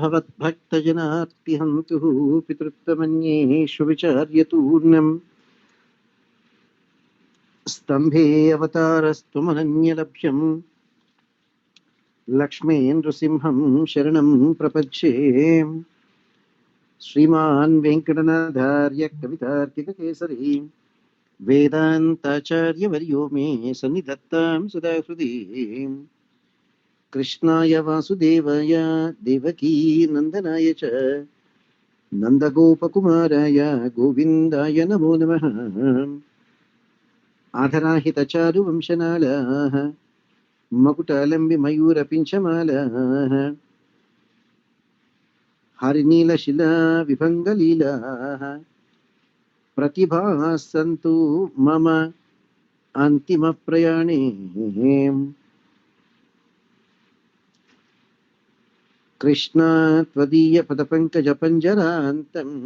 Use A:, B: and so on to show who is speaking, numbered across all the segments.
A: भवद्भक्तजनार्तिहन्तुः पितृत्वमन्येषु विचार्यतूर्णम् स्तम्भे अवतारस्त्वमनन्यलभ्यम् लक्ष्मी नृसिंहं शरणं प्रपद्ये। श्रीमान् वेङ्कटनाथार्य कवितार्किककेसरी वेदान्ताचार्यवर्यो मे सन्निधत्तां सदा हृदि। कृष्णाय वासुदेवाय देवकी नन्दनाय च नन्दगोपकुमाराय गोविन्दाय नमो नमः। आधराहितचारुवंशनालाः मकुटालम्बिमयूरपिञ्चमालाः हरिनीलशिला विभङ्गलीलाः प्रतिभासन्तु मम अन्तिमप्रयाणे। कृष्णा त्वदीयपदपङ्कजपञ्जरान्तम्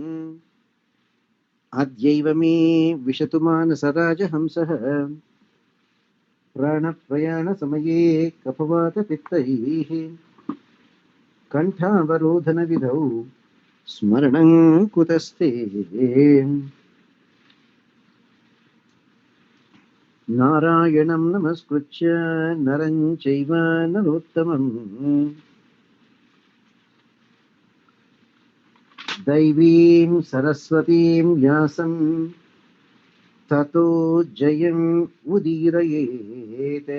A: अद्यैव मे विशतु मानसराजहंसः। प्राणप्रयाणसमये कफवातपित्तैः कण्ठावरोधनविधौ स्मरणं कुतस्ते। नारायणं नमस्कृत्य नरं चैव नरोत्तमं दैवीं सरस्वतीं व्यासं ततो जयम् उदीरयेत्।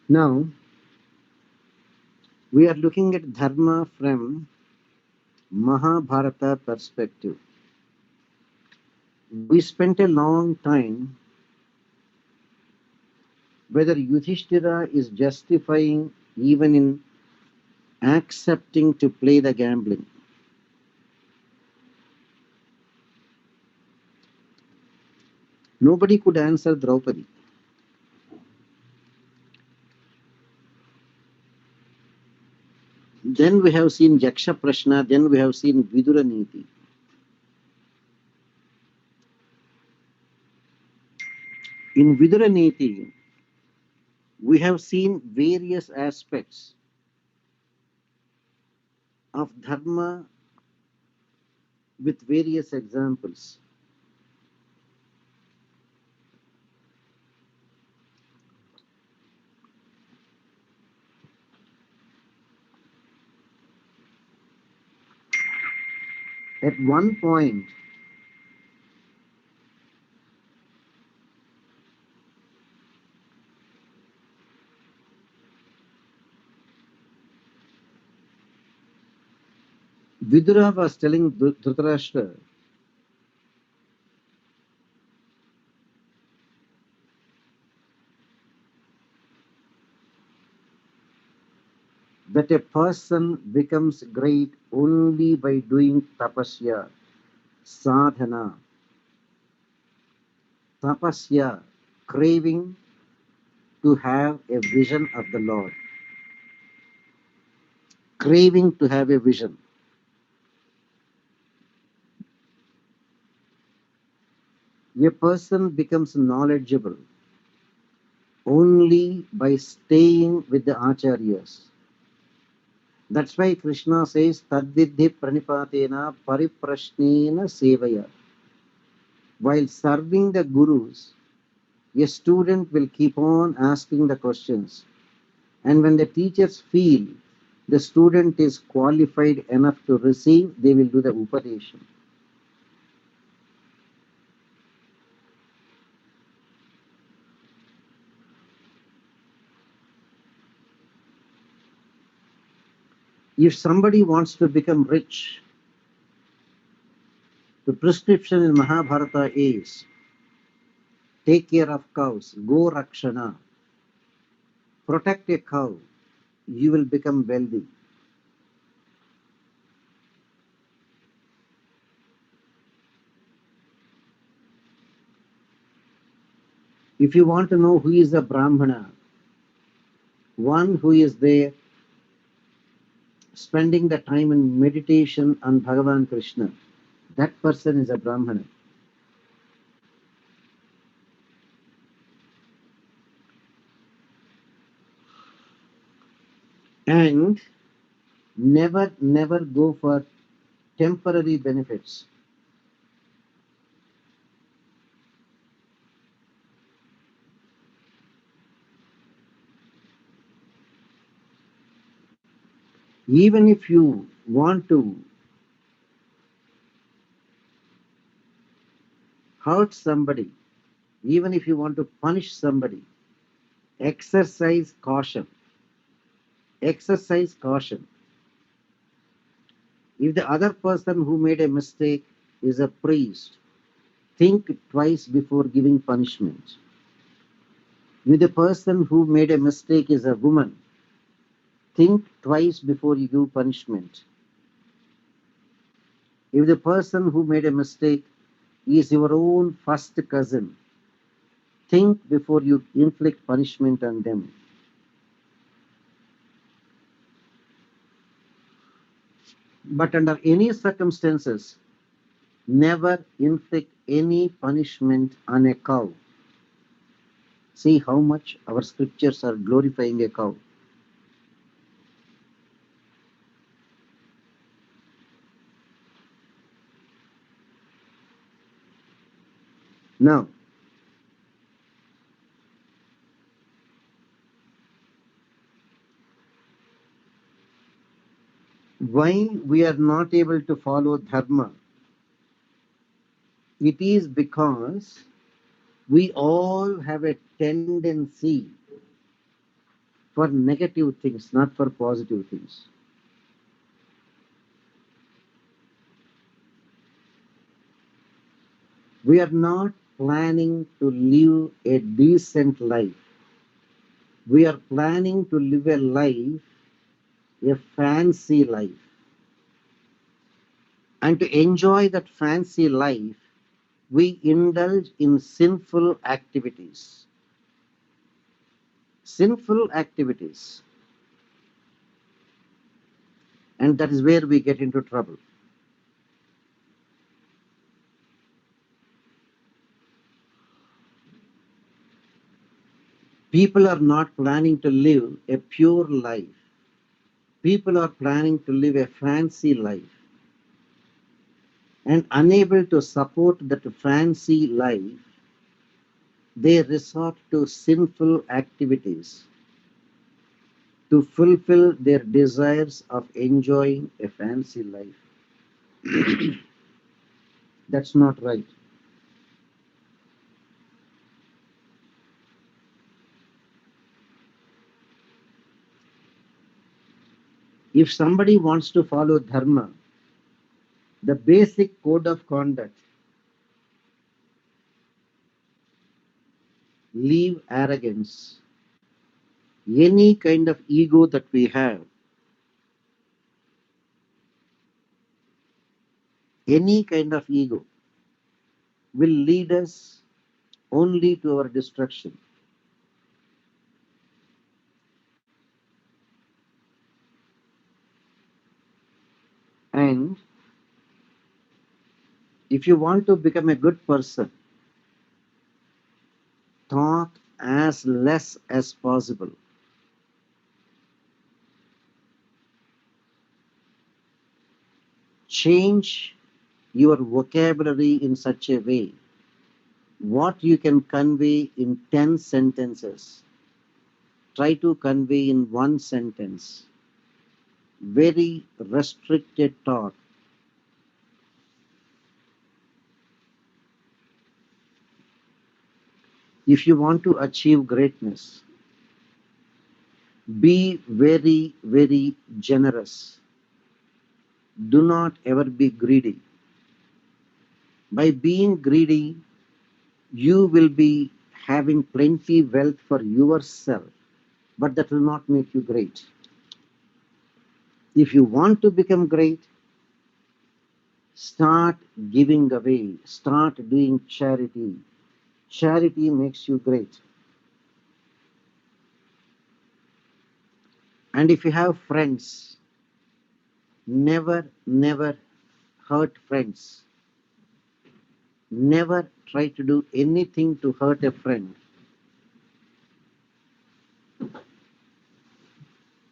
A: Now we are looking at Dharma from Mahabharata perspective. We spent a long time whether Yudhishthira is justifying even in accepting to play the gambling. Nobody could answer Draupadi. Then we have seen Jaksha Prashna, then we have seen Vidura Niti. In Vidura Niti, we have seen various aspects of Dharma with various examples. At one point, Vidura was telling Dhritarashtra that a person becomes great only by doing tapasya, sadhana. Tapasya, craving to have a vision of the Lord. Craving to have a vision. A person becomes knowledgeable only by staying with the Acharyas. That's why Krishna says, Tadvidhi pranipatena pariprashnena sevaya. While serving the gurus, a student will keep on asking the questions. And when the teachers feel the student is qualified enough to receive, they will do the upadesha. If somebody wants to become rich, the prescription in Mahabharata is take care of cows, go rakshana, protect a cow, you will become wealthy. If you want to know who is a Brahmana, one who is there spending the time in meditation on Bhagavan Krishna, that person is a Brahmana. And never go for temporary benefits. Even if you want to hurt somebody, even if you want to punish somebody, exercise caution. Exercise caution. If the other person who made a mistake is a priest, think twice before giving punishment. If the person who made a mistake is a woman, think twice before you give punishment. If the person who made a mistake is your own first cousin, think before you inflict punishment on them. But under any circumstances, never inflict any punishment on a cow. See how much our scriptures are glorifying a cow. Now, why we are not able to follow Dharma? It is because we all have a tendency for negative things, not for positive things. We are not planning to live a decent life. We are planning to live a life, a fancy life. And to enjoy that fancy life, we indulge in sinful activities. Sinful activities. And that is where we get into trouble. People are not planning to live a pure life. People are planning to live a fancy life. And unable to support that fancy life, they resort to sinful activities to fulfill their desires of enjoying a fancy life. That's not right. If somebody wants to follow Dharma, the basic code of conduct, leave arrogance, any kind of ego that we have, any kind of ego will lead us only to our destruction. And if you want to become a good person, talk as less as possible. Change your vocabulary in such a way what you can convey in 10 sentences. Try to convey in one sentence. Very restricted talk. If you want to achieve greatness, be very, very generous. Do not ever be greedy. By being greedy, you will be having plenty wealth for yourself, but that will not make you great. If you want to become great, start giving away, start doing charity. Charity makes you great. And if you have friends, never hurt friends. Never try to do anything to hurt a friend.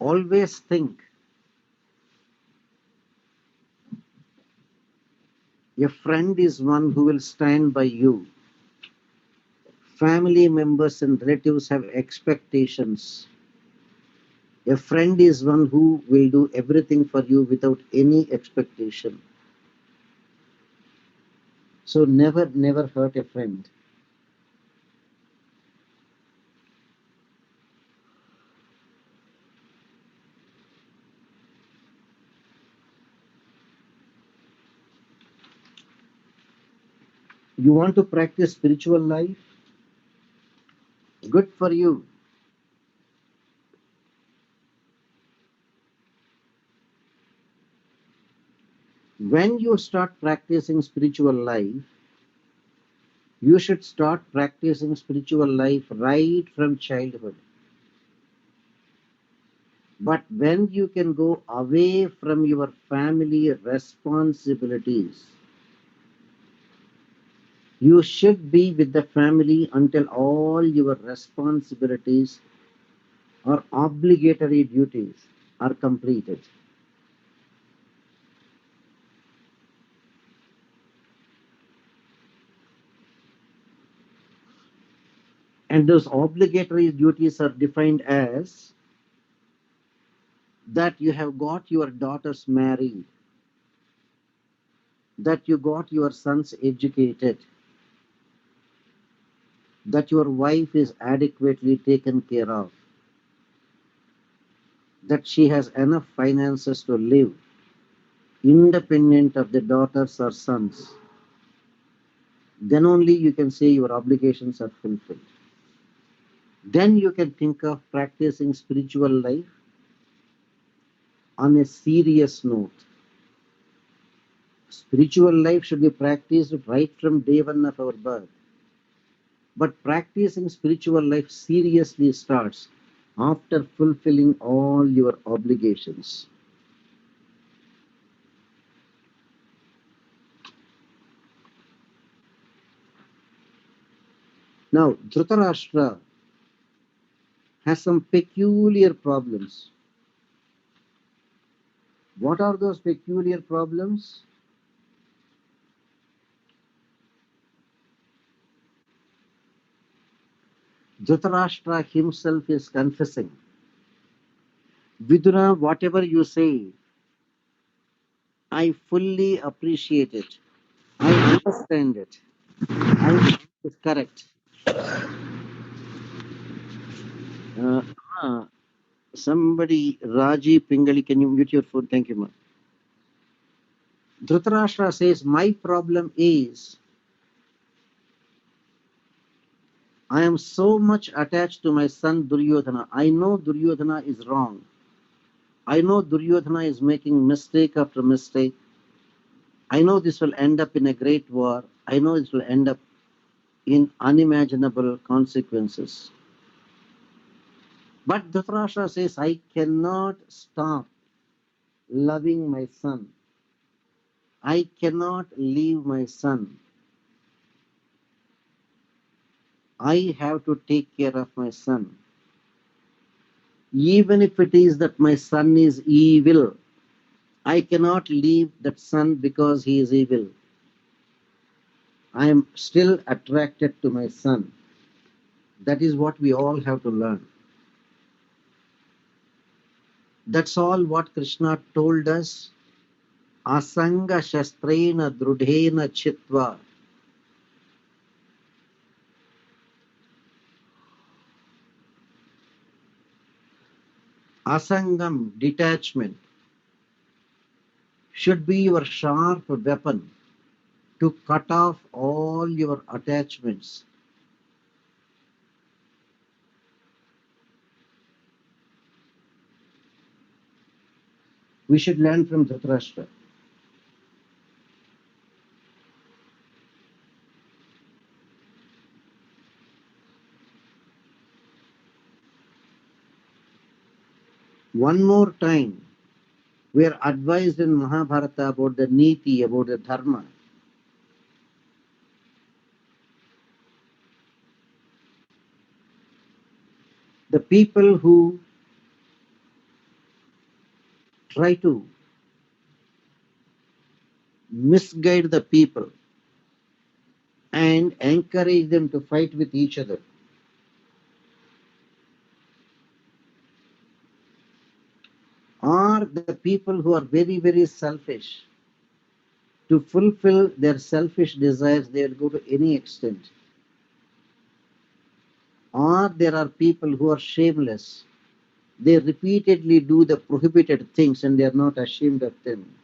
A: Always think a friend is one who will stand by you. Family members and relatives have expectations. A friend is one who will do everything for you without any expectation. So never hurt a friend. You want to practice spiritual life? Good for you. When you start practicing spiritual life, you should start practicing spiritual life right from childhood. But when you can go away from your family responsibilities, you should be with the family until all your responsibilities or obligatory duties are completed. And those obligatory duties are defined as that you have got your daughters married, that you got your sons educated, that your wife is adequately taken care of, that she has enough finances to live independent of the daughters or sons. Then only you can say your obligations are fulfilled. Then you can think of practicing spiritual life on a serious note. Spiritual life should be practiced right from day one of our birth. But practicing spiritual life seriously starts after fulfilling all your obligations. Now, Dhritarashtra has some peculiar problems. What are those peculiar problems? Dhritarashtra himself is confessing, Vidura, whatever you say, I fully appreciate it. I understand it. I think it's correct. Uh, ah, somebody, Raji Pingali, can you mute your phone? Thank you, ma. Dhritarashtra says, my problem is I am so much attached to my son Duryodhana. I know Duryodhana is wrong. I know Duryodhana is making mistake after mistake. I know this will end up in a great war. I know this will end up in unimaginable consequences. But Dhritarashtra says, I cannot stop loving my son. I cannot leave my son. I have to take care of my son. Even if it is that my son is evil, I cannot leave that son because he is evil. I am still attracted to my son. That is what we all have to learn. That's all what Krishna told us. Asanga shastrena drudhena chitva. Asangam, detachment, should be your sharp weapon to cut off all your attachments. We should learn from Dhritarashtra. One more time, we are advised in Mahabharata about the Niti, about the Dharma. The people who try to misguide the people and encourage them to fight with each other. Or the people who are very, very selfish, to fulfill their selfish desires, they will go to any extent. Or there are people who are shameless. They repeatedly do the prohibited things and they are not ashamed of them.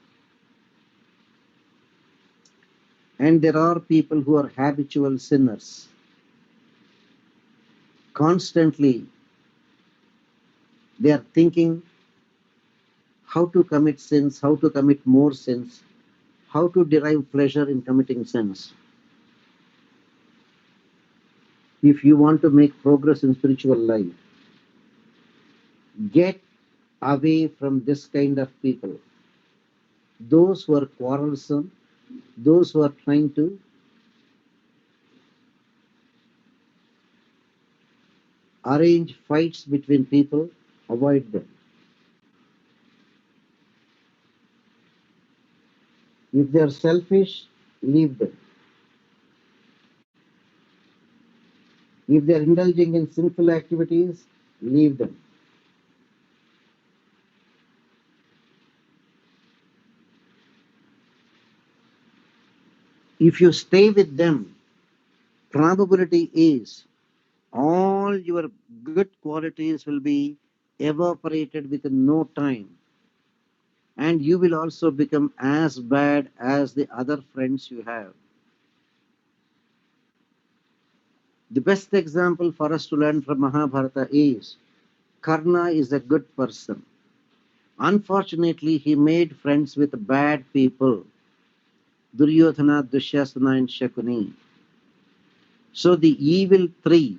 A: And there are people who are habitual sinners. Constantly, they are thinking how to commit sins, how to commit more sins, how to derive pleasure in committing sins. If you want to make progress in spiritual life, get away from this kind of people. Those who are quarrelsome, those who are trying to arrange fights between people, avoid them. If they are selfish, leave them. If they are indulging in sinful activities, leave them. If you stay with them, probability is all your good qualities will be evaporated within no time, and you will also become as bad as the other friends you have. The best example for us to learn from Mahabharata is Karna is a good person. Unfortunately, he made friends with bad people, Duryodhana, Dushasana, and Shakuni. So the evil three,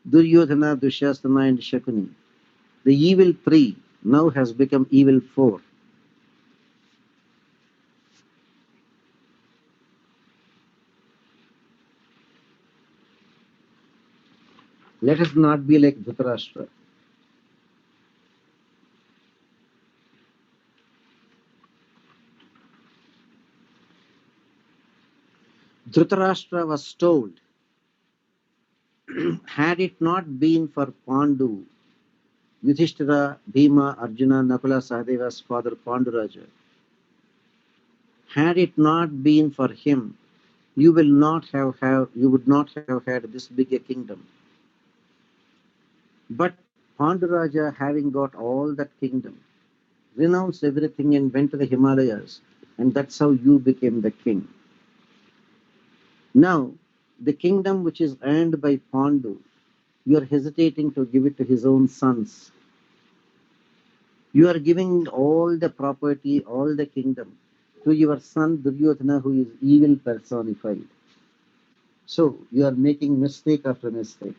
A: Duryodhana, Dushasana, and Shakuni, the evil three now has become evil four. Let us not be like Dhritarashtra. Dhritarashtra was told, had it not been for Pandu, Yudhishthira, Bhima, Arjuna, Nakula, Sahadeva's father Panduraja, had it not been for him, you would not have had this big a kingdom. But Panduraja, having got all that kingdom, renounced everything and went to the Himalayas, and that's how you became the king. Now, the kingdom which is earned by Pandu, you are hesitating to give it to his own sons. You are giving all the property, all the kingdom to your son Duryodhana, who is evil personified. So you are making mistake after mistake.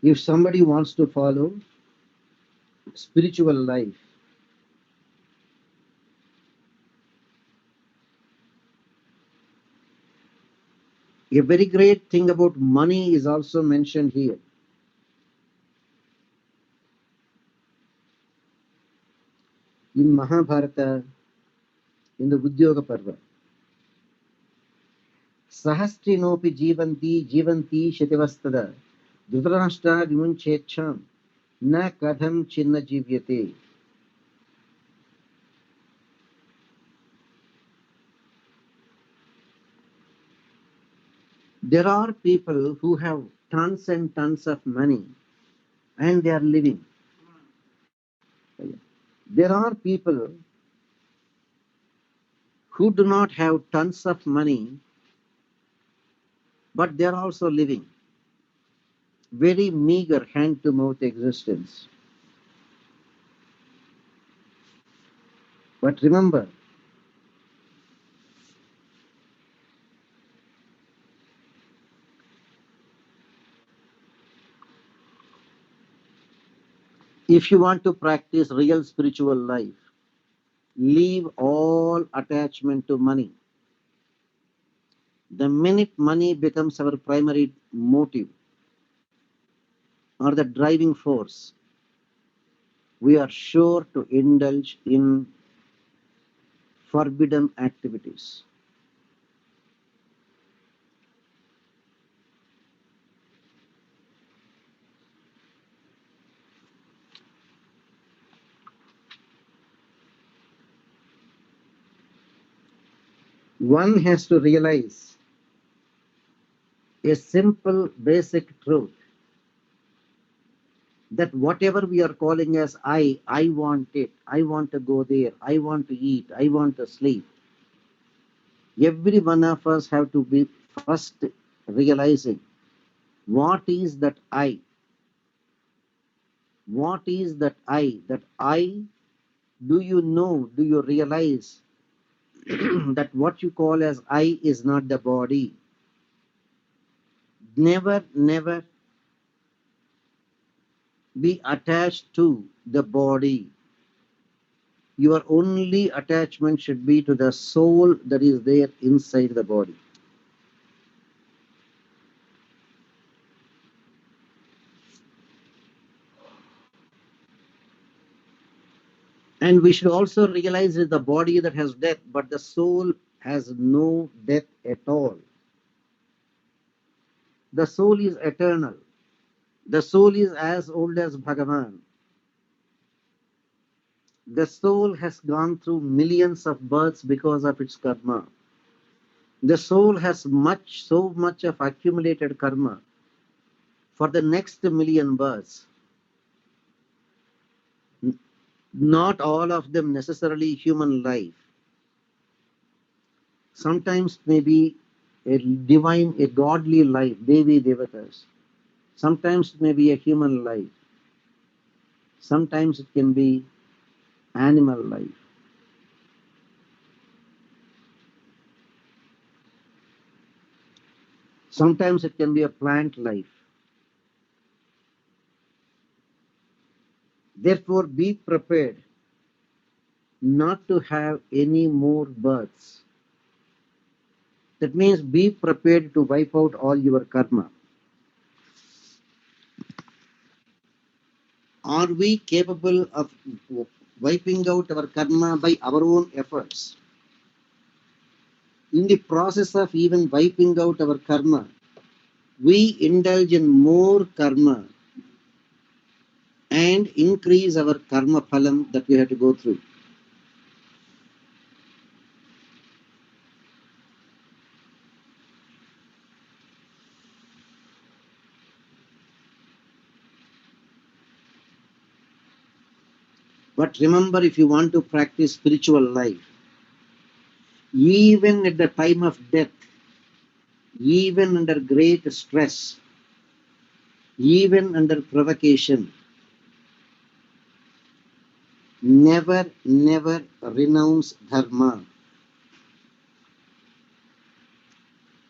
A: If somebody wants to follow spiritual life, a very great thing about money is also mentioned here. In Mahabharata, in the Udyoga Parva, Sahasrinopi jivanti shativastada Dhritarashtra vimunchecham na kadham chinna jivyate. There are people who have tons and tons of money and they are living. There are people who do not have tons of money, but they are also living. Very meager hand to mouth existence. But remember, If you want to practice real spiritual life, leave all attachment to money. The minute money becomes our primary motive or the driving force, we are sure to indulge in forbidden activities. One has to realize a simple basic truth that whatever we are calling as I want it, I want to go there, I want to eat, I want to sleep. Every one of us have to be first realizing what is that I? What is that I? That I, do you know, do you realize that what you call as I is not the body? Never, never be attached to the body. Your only attachment should be to the soul that is there inside the body. And we should also realize that the body that has death, but the soul has no death at all. The soul is eternal. The soul is as old as Bhagavan. The soul has gone through millions of births because of its karma. The soul has so much of accumulated karma for the next million births. Not all of them necessarily human life. Sometimes maybe a divine, a godly life, Devi Devatas. Sometimes it may be a human life. Sometimes it can be animal life. Sometimes it can be a plant life. Therefore, be prepared not to have any more births. That means be prepared to wipe out all your karma. Are we capable of wiping out our karma by our own efforts? In the process of even wiping out our karma, we indulge in more karma and increase our karma phalam that we have to go through. But remember, if you want to practice spiritual life, even at the time of death, even under great stress, even under provocation, never, never renounce dharma.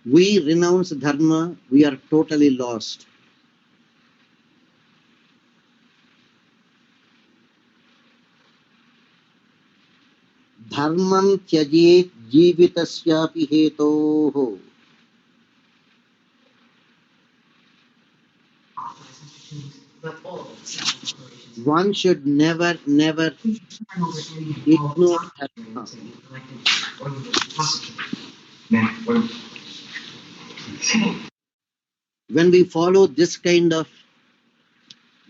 A: We renounce dharma, we are totally lost. Dharmam tyajet jivitasyapi hetoho. One should never, never ignore dharma. When we follow this kind of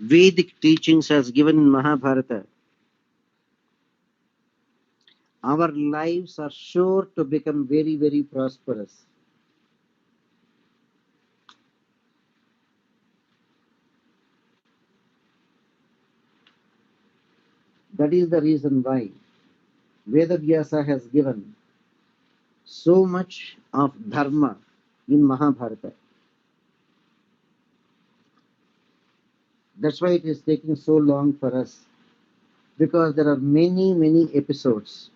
A: Vedic teachings as given in Mahabharata, our lives are sure to become very, very prosperous. That is the reason why Vedavyasa has given so much of dharma in Mahabharata. That's why it is taking so long for us, because there are many, many episodes.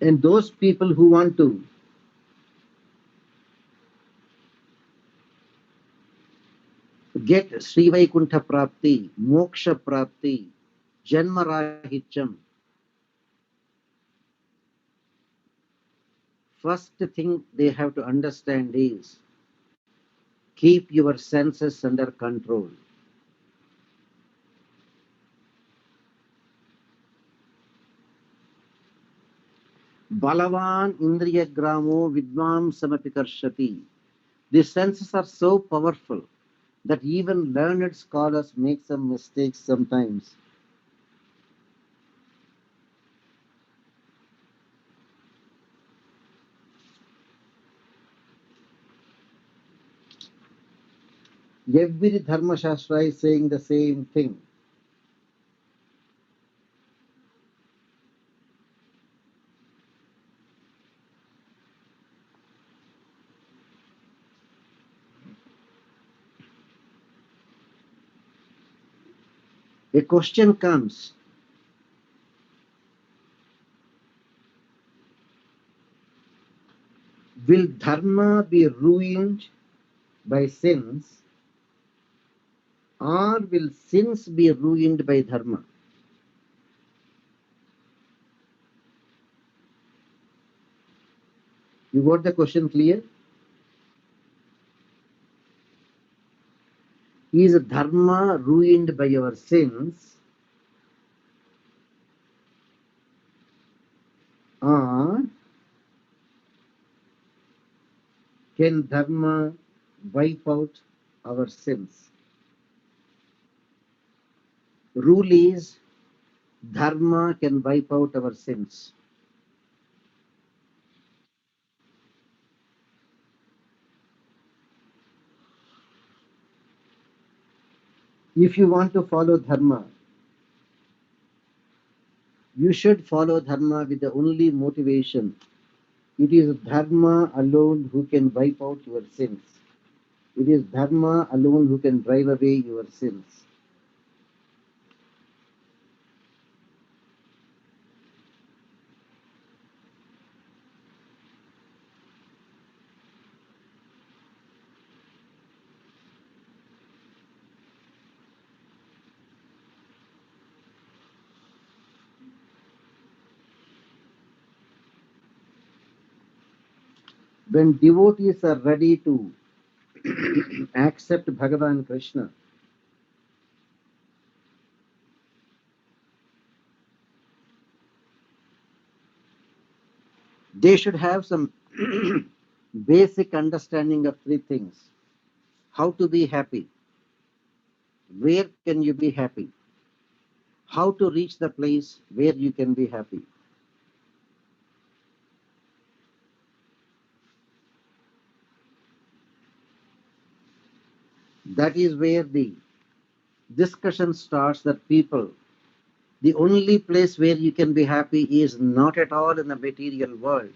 A: And those people who want to get Sri Vaikuntha Prapti, Moksha Prapti, Janma Rahityam, first thing they have to understand is keep your senses under control. Balavan Indriya Gramo Vidvam Samapikarshati. These senses are so powerful that even learned scholars make some mistakes sometimes. Every Dharma Shastra is saying the same thing. A question comes, will Dharma be ruined by sins, or will sins be ruined by Dharma? You got the question clear? Is Dharma ruined by your sins, or can Dharma wipe out our sins? Rule is Dharma can wipe out our sins. If you want to follow Dharma, you should follow Dharma with the only motivation. It is Dharma alone who can wipe out your sins. It is Dharma alone who can drive away your sins. When devotees are ready to accept Bhagavan Krishna, they should have some basic understanding of three things. How to be happy, where can you be happy, how to reach the place where you can be happy. That is where the discussion starts, that people, the only place where you can be happy is not at all in the material world,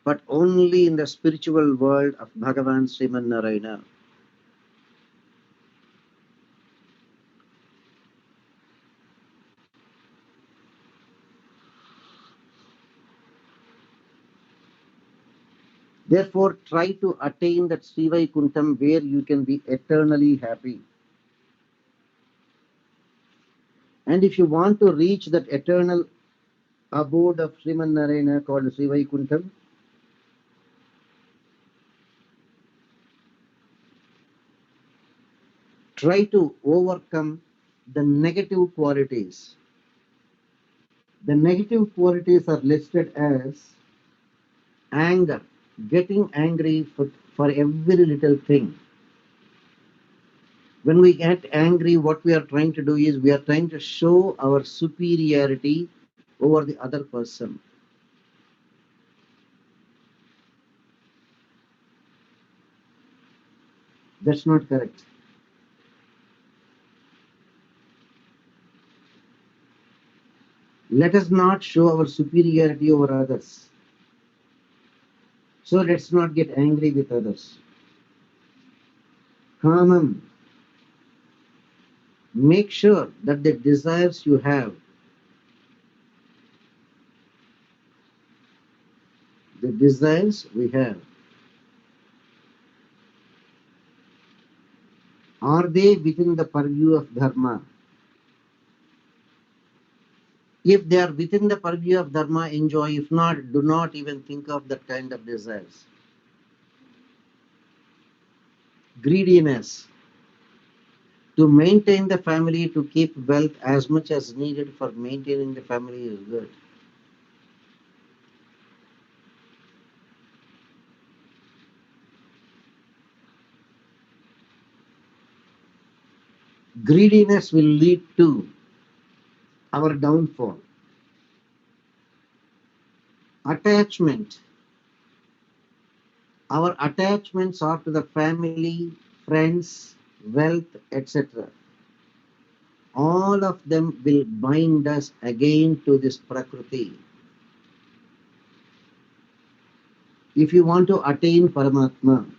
A: but only in the spiritual world of Bhagavan Sriman Narayana. Therefore, try to attain that Sri Vaikuntham where you can be eternally happy. And if you want to reach that eternal abode of Sriman Narayana called Sri Vaikuntham, try to overcome the negative qualities. The negative qualities are listed as anger, getting angry for every little thing. When we get angry, what we are trying to do is we are trying to show our superiority over the other person. That's not correct. Let us not show our superiority over others. So let's not get angry with others. Kamam. Make sure that the desires you have The desires we have, are they within the purview of Dharma? If they are within the purview of Dharma, enjoy. If not, do not even think of that kind of desires. Greediness. To maintain the family, to keep wealth as much as needed for maintaining the family is good. Greediness will lead to our downfall. Attachment. Our attachments are to the family, friends, wealth, etc. All of them will bind us again to this Prakriti. If you want to attain Paramatma,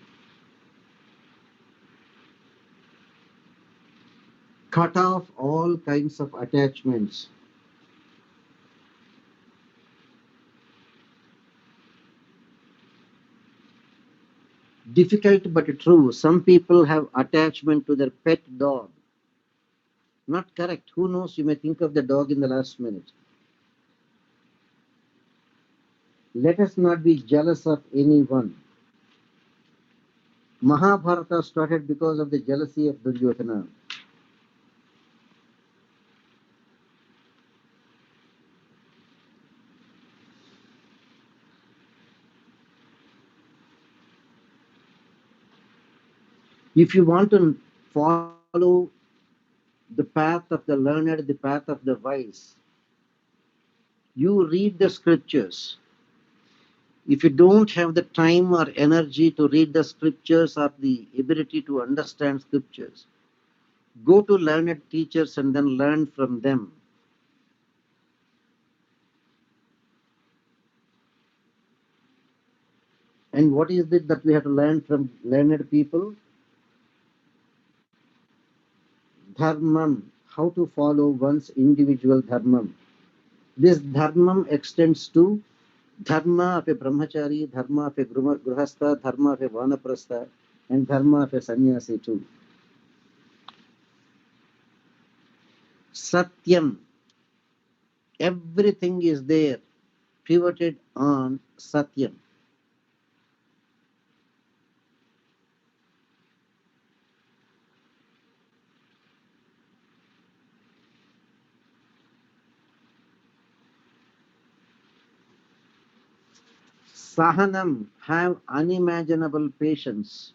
A: cut off all kinds of attachments. Difficult but true. Some people have attachment to their pet dog. Not correct. Who knows? You may think of the dog in the last minute. Let us not be jealous of anyone. Mahabharata started because of the jealousy of Duryodhana. If you want to follow the path of the learned, the path of the wise, you read the scriptures. If you don't have the time or energy to read the scriptures or the ability to understand scriptures, go to learned teachers and then learn from them. And what is it that we have to learn from learned people? Dharmam, how to follow one's individual dharmam. This dharmam extends to dharma of a brahmachari, dharma of a grihastha, dharma of a vanaprastha, and dharma of a sannyasi too. Satyam, everything is there, pivoted on Satyam. Sahanam, have unimaginable patience.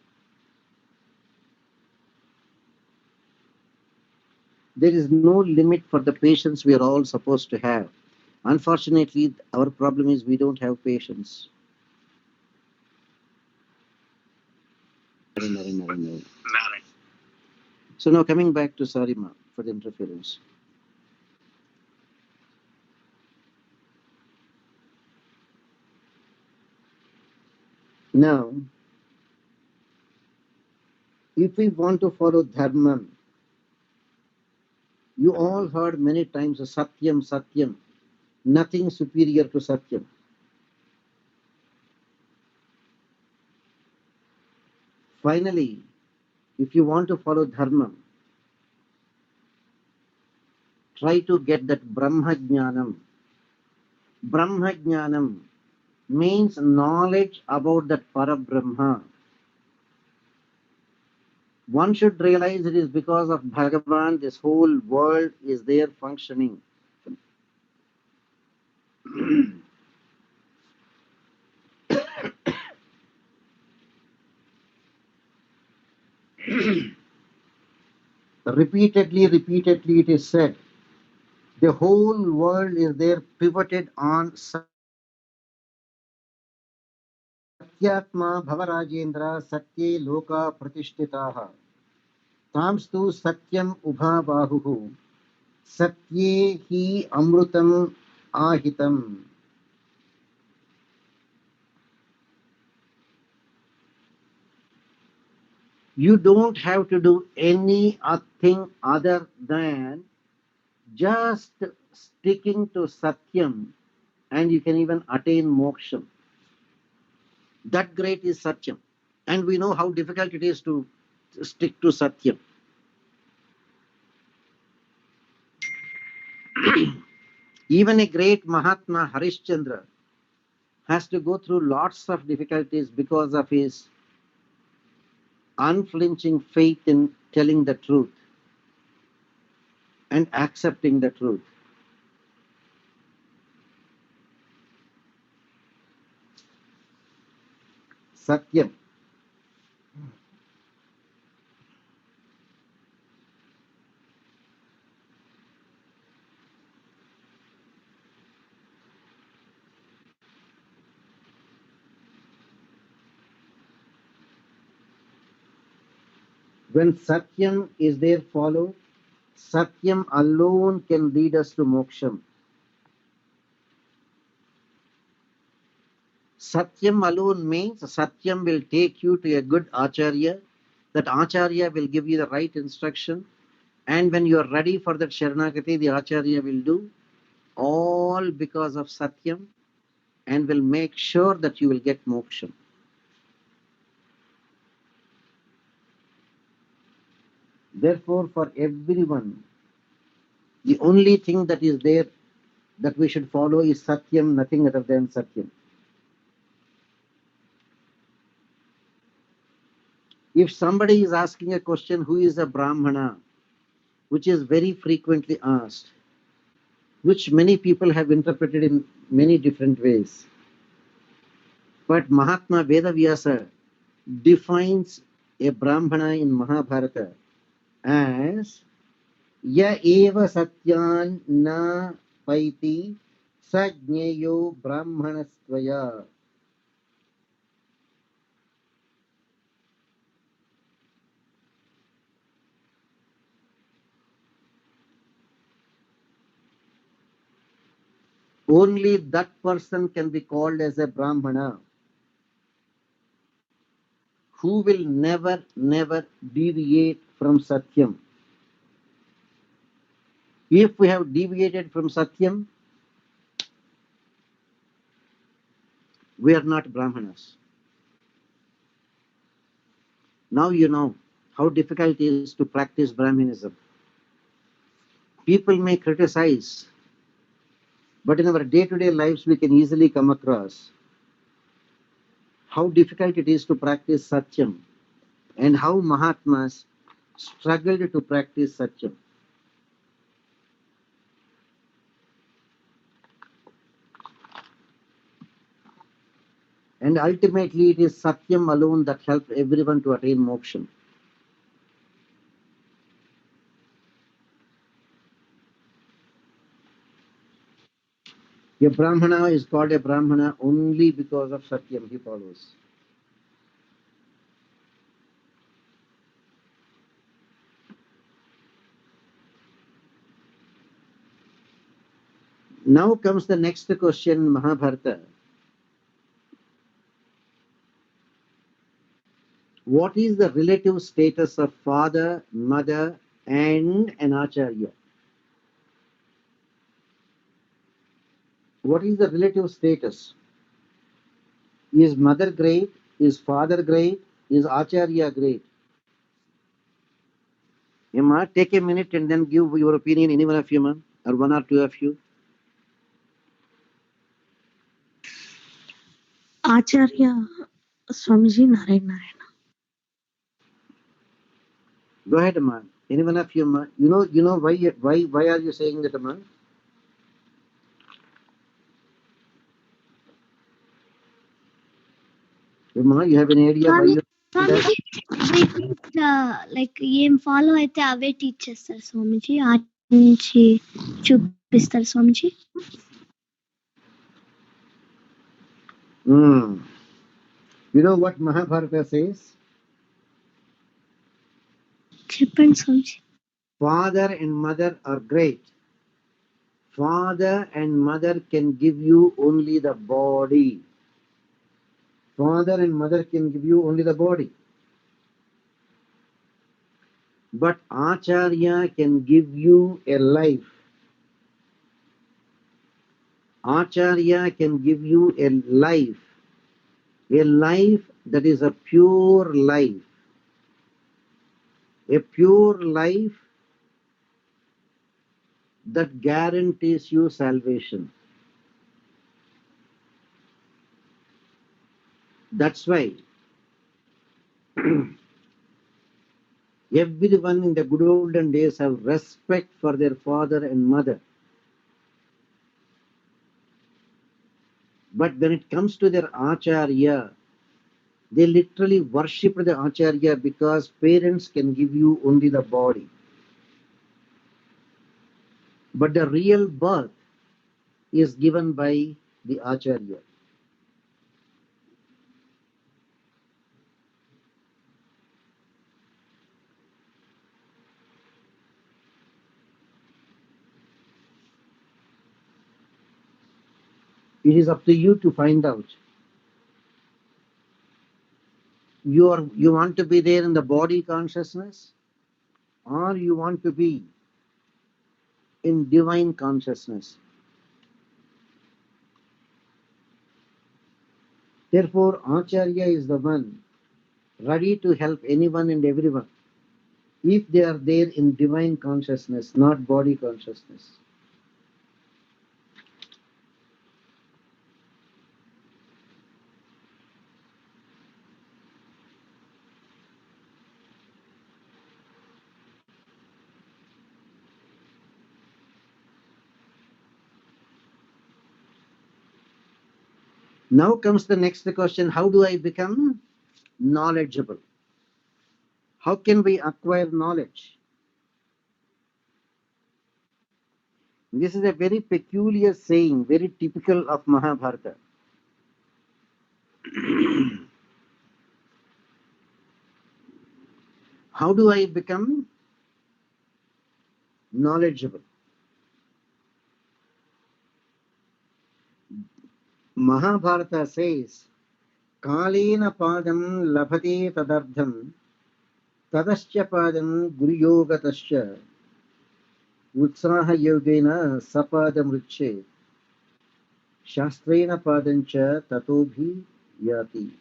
A: There is no limit for the patience we are all supposed to have. Unfortunately, our problem is we don't have patience. So now coming back to Sarima for the interference. Now, if we want to follow Dharma, you all heard many times Satyam, Satyam, nothing superior to Satyam. Finally, if you want to follow Dharma, try to get that Brahma Jnanam. Brahma Jnanam means knowledge about that Parabrahma. One should realize it is because of Bhagavan this whole world is there functioning. Repeatedly it is said, the whole world is there pivoted on Satyatma Bhavarajendra Satye Loka Pratishtitaha. Tamstu Satyam Ubha Bahuhu Satye Hi Amrutam Ahitam. You don't have to do any thing other than just sticking to Satyam, and you can even attain moksha. That great is Satyam. And we know how difficult it is to stick to Satyam. Even a great Mahatma Harishchandra has to go through lots of difficulties because of his unflinching faith in telling the truth and accepting the truth. Satyam. When Satyam is there followed, Satyam alone can lead us to moksham. Satyam alone means Satyam will take you to a good Acharya. That Acharya will give you the right instruction. And when you are ready for that Sharanagati, the Acharya will do all because of Satyam and will make sure that you will get moksham. Therefore, for everyone, the only thing that is there that we should follow is Satyam, nothing other than Satyam. If somebody is asking a question, who is a Brahmana, which is very frequently asked, which many people have interpreted in many different ways. But Mahatma Vedavyasa defines a Brahmana in Mahabharata as Ya eva satyan na paiti sajñeyo brahmanastvaya. Only that person can be called as a Brahmana who will never deviate from Satyam. If we have deviated from Satyam, we are not Brahmanas. Now you know how difficult it is to practice Brahmanism. People may criticize, but in our day-to-day lives we can easily come across how difficult it is to practice Satyam and how Mahatmas struggled to practice Satyam. And ultimately it is Satyam alone that helps everyone to attain moksha. A Brahmana is called a Brahmana only because of Satyam he follows. Now comes the next question in Mahabharata. What is the relative status of father, mother, and an Acharya? What is the relative status? Is mother great? Is father great? Is Acharya great? Emma, take a minute and then give your opinion, any one of you, ma, or one or two of you.
B: Acharya Swamiji Narayana.
A: Go ahead, ma. Any one of you, ma. You know why are you saying that, ma? Emma, you have any idea why you are saying that?
B: Like ఏం follow అయితే అవే teach చేస్తారు స్వామిజీ ఆ నుంచి చూపిస్తారు స్వామిజీ
A: You know what Mahabharata says?
B: చెప్పండి స్వామిజీ
A: Father and mother are great. Father and mother can give you only the body. Father and mother can give you only the body. But Acharya can give you a life. Acharya can give you a life A life that is a pure life. A pure life that guarantees you salvation. That's why everyone in the good olden days have respect for their father and mother. But when it comes to their Acharya, they literally worship the Acharya because parents can give you only the body. But the real birth is given by the Acharya. It is up to you to find out. You want to be there in the body consciousness, or you want to be in divine consciousness. Therefore, Acharya is the one ready to help anyone and everyone if they are there in divine consciousness, not body consciousness. Now comes the next question: how do I become knowledgeable? How can we acquire knowledge? This is a very peculiar saying, very typical of Mahabharata. How do I become knowledgeable? Mahabharata says, Kalena padam labhate tadardham tadascha padam guruyogatascha utsaha yogena sapadam ruche shastrena padancha tatobhi yati.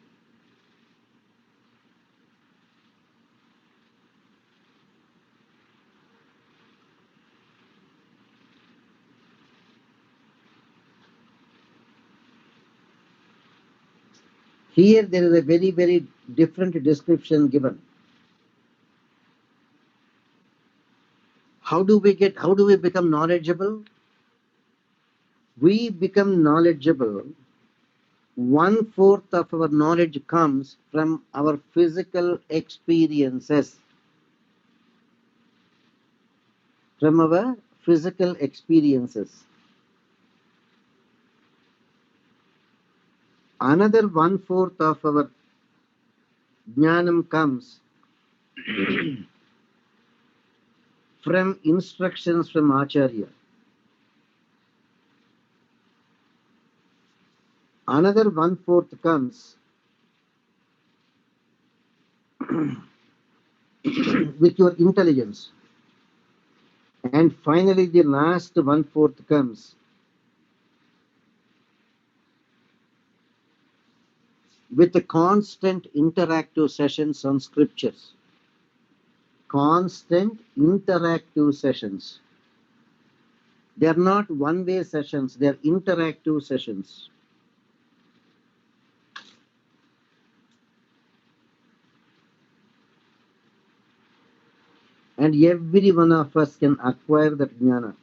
A: Here there is a very, very different description given. How do we become knowledgeable? We become knowledgeable. 1/4 of our knowledge comes from our physical experiences. From our physical experiences. Another 1/4 of our jnanam comes from instructions from Acharya. Another 1/4 comes with your intelligence. And finally, the last 1/4 comes with the constant interactive sessions on scriptures. Constant interactive sessions. They are not one-way sessions, they are interactive sessions. And every one of us can acquire that jnana.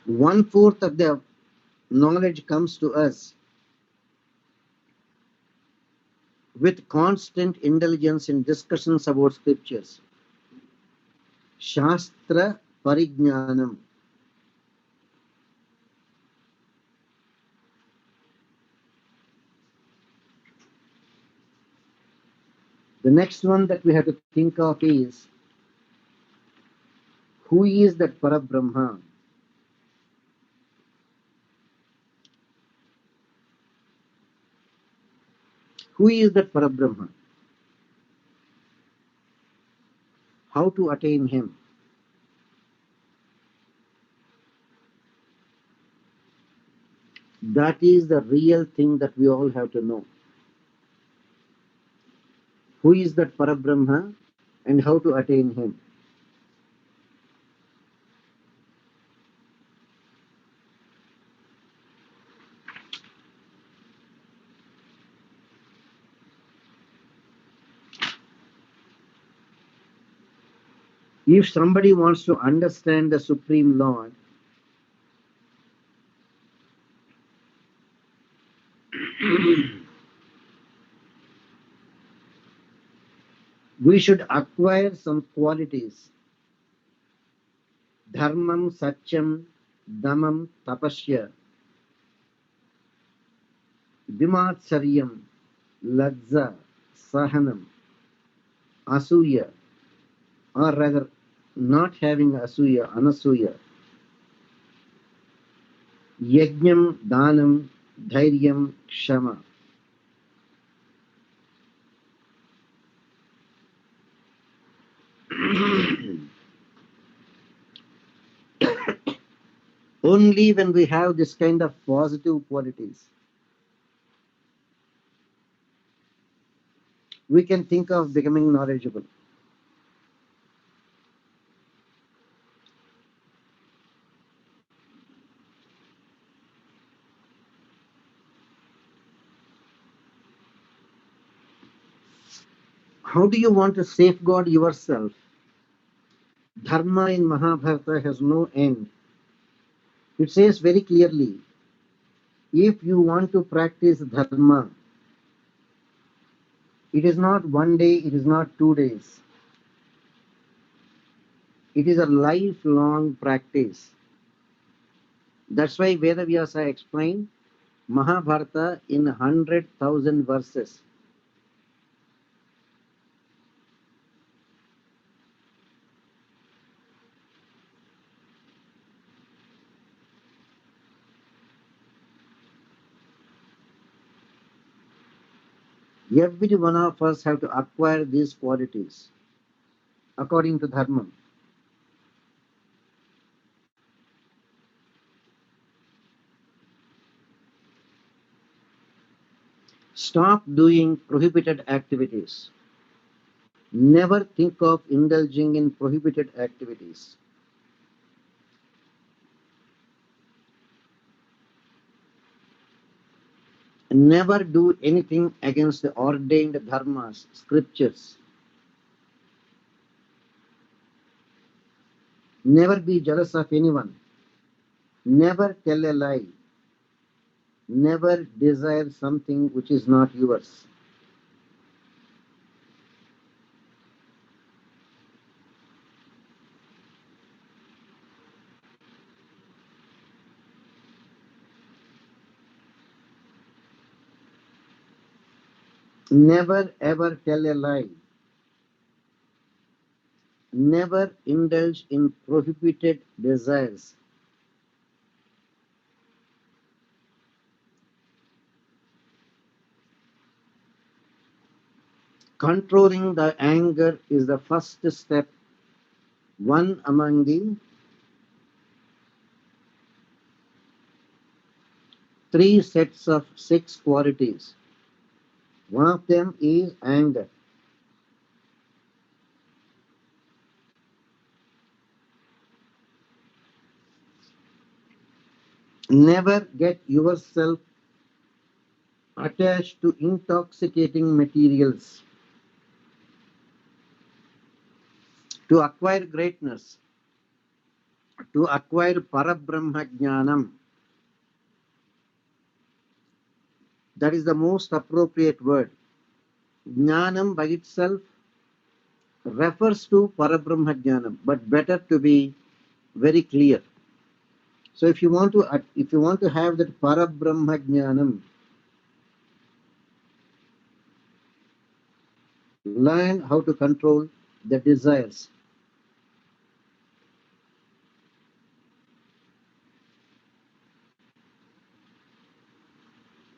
A: One-fourth of the knowledge comes to us with constant indulgence in discussions about scriptures. Shastra Parijnanam. The next one that we have to think of is, who is that Parabrahma? Who is that Parabrahma? how to attain him. That is the real thing that we all have to know. Who is that Parabrahma and how to attain him. If somebody wants to understand the Supreme Lord, we should acquire some qualities. Dharmam, Satyam, Damam, Tapasya, Vimatsaryam, Ladza, Sahanam, Asuya, or rather not having Asuya, Anasuya, Yajnam, Danam, Dhairyam, Kshama. Only when we have this kind of positive qualities, we can think of becoming knowledgeable. How do you want to safeguard yourself? Dharma in Mahabharata has no end. It says very clearly, if you want to practice Dharma, it is not one day, it is not 2 days. It is a lifelong practice. That's why Vedavyasa explained Mahabharata in 100,000 verses. Every one of us have to acquire these qualities according to Dharma. Stop doing prohibited activities. Never think of indulging in prohibited activities. Never do anything against the ordained dharmas, scriptures. Never be jealous of anyone. Never tell a lie. Never desire something which is not yours. Never ever tell a lie. Never indulge in prohibited desires. Controlling the anger is the first step, one among the 3 sets of 6 qualities. One of them is anger. Never get yourself attached to intoxicating materials. To acquire greatness, to acquire Parabrahma Jnanam, that is the most appropriate word. Jnanam by itself refers to Parabrahma Jnanam, but better to be very clear. So if you want to have that Parabrahma Jnanam, learn how to control the desires.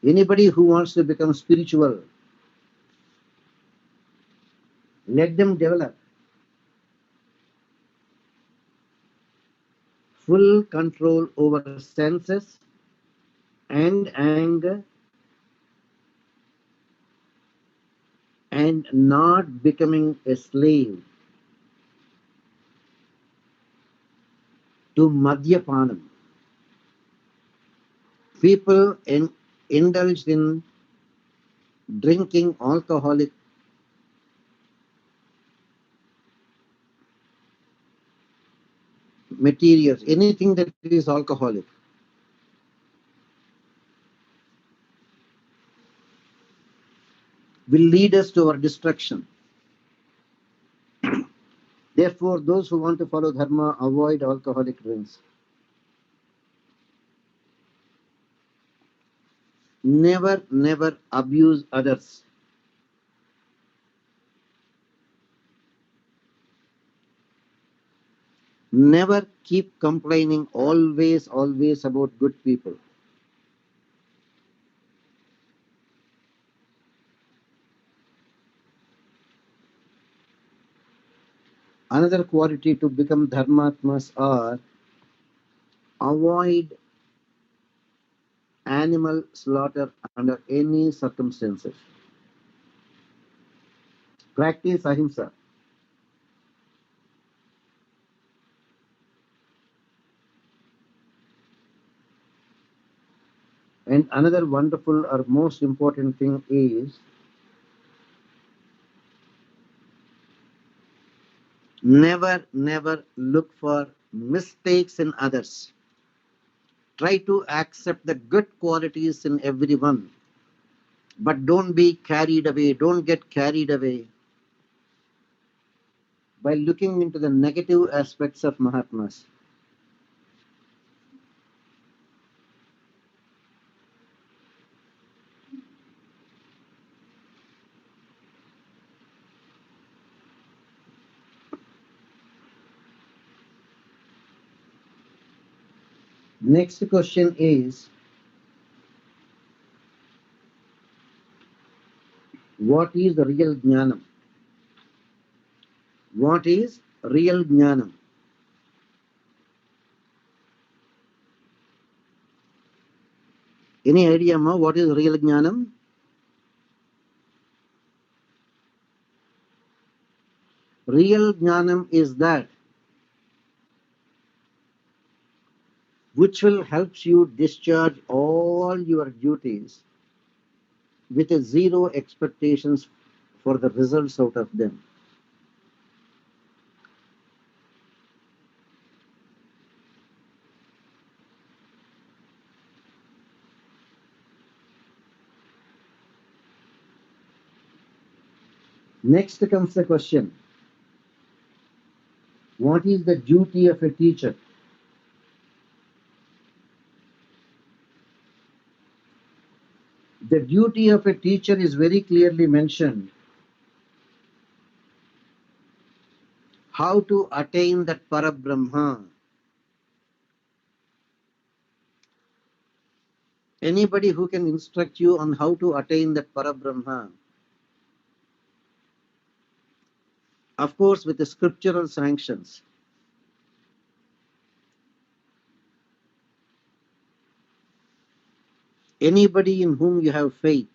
A: Anybody who wants to become spiritual, let them develop. full control over senses and anger, and not becoming a slave to Madhyapanam. People indulged in drinking alcoholic materials, anything that is alcoholic, will lead us to our destruction. Therefore, those who want to follow Dharma avoid alcoholic drinks. Never abuse others. Never keep complaining always about good people. Another quality to become Dharmatmas are avoid animal slaughter under any circumstances. Practice ahimsa. And another wonderful or most important thing is never look for mistakes in others. Try to accept the good qualities in everyone, but don't be carried away. Don't get carried away by looking into the negative aspects of Mahatmas. Next question is, what is the real jnanam? What is real jnanam? Any idea, Ma, what is real jnanam? Real jnanam is that which will help you discharge all your duties with a zero expectations for the results out of them. Next comes the question, what is the duty of a teacher? The duty of a teacher is very clearly mentioned. How to attain that Parabrahma. Anybody who can instruct you on how to attain that Parabrahma, of course with the scriptural sanctions. Anybody in whom you have faith,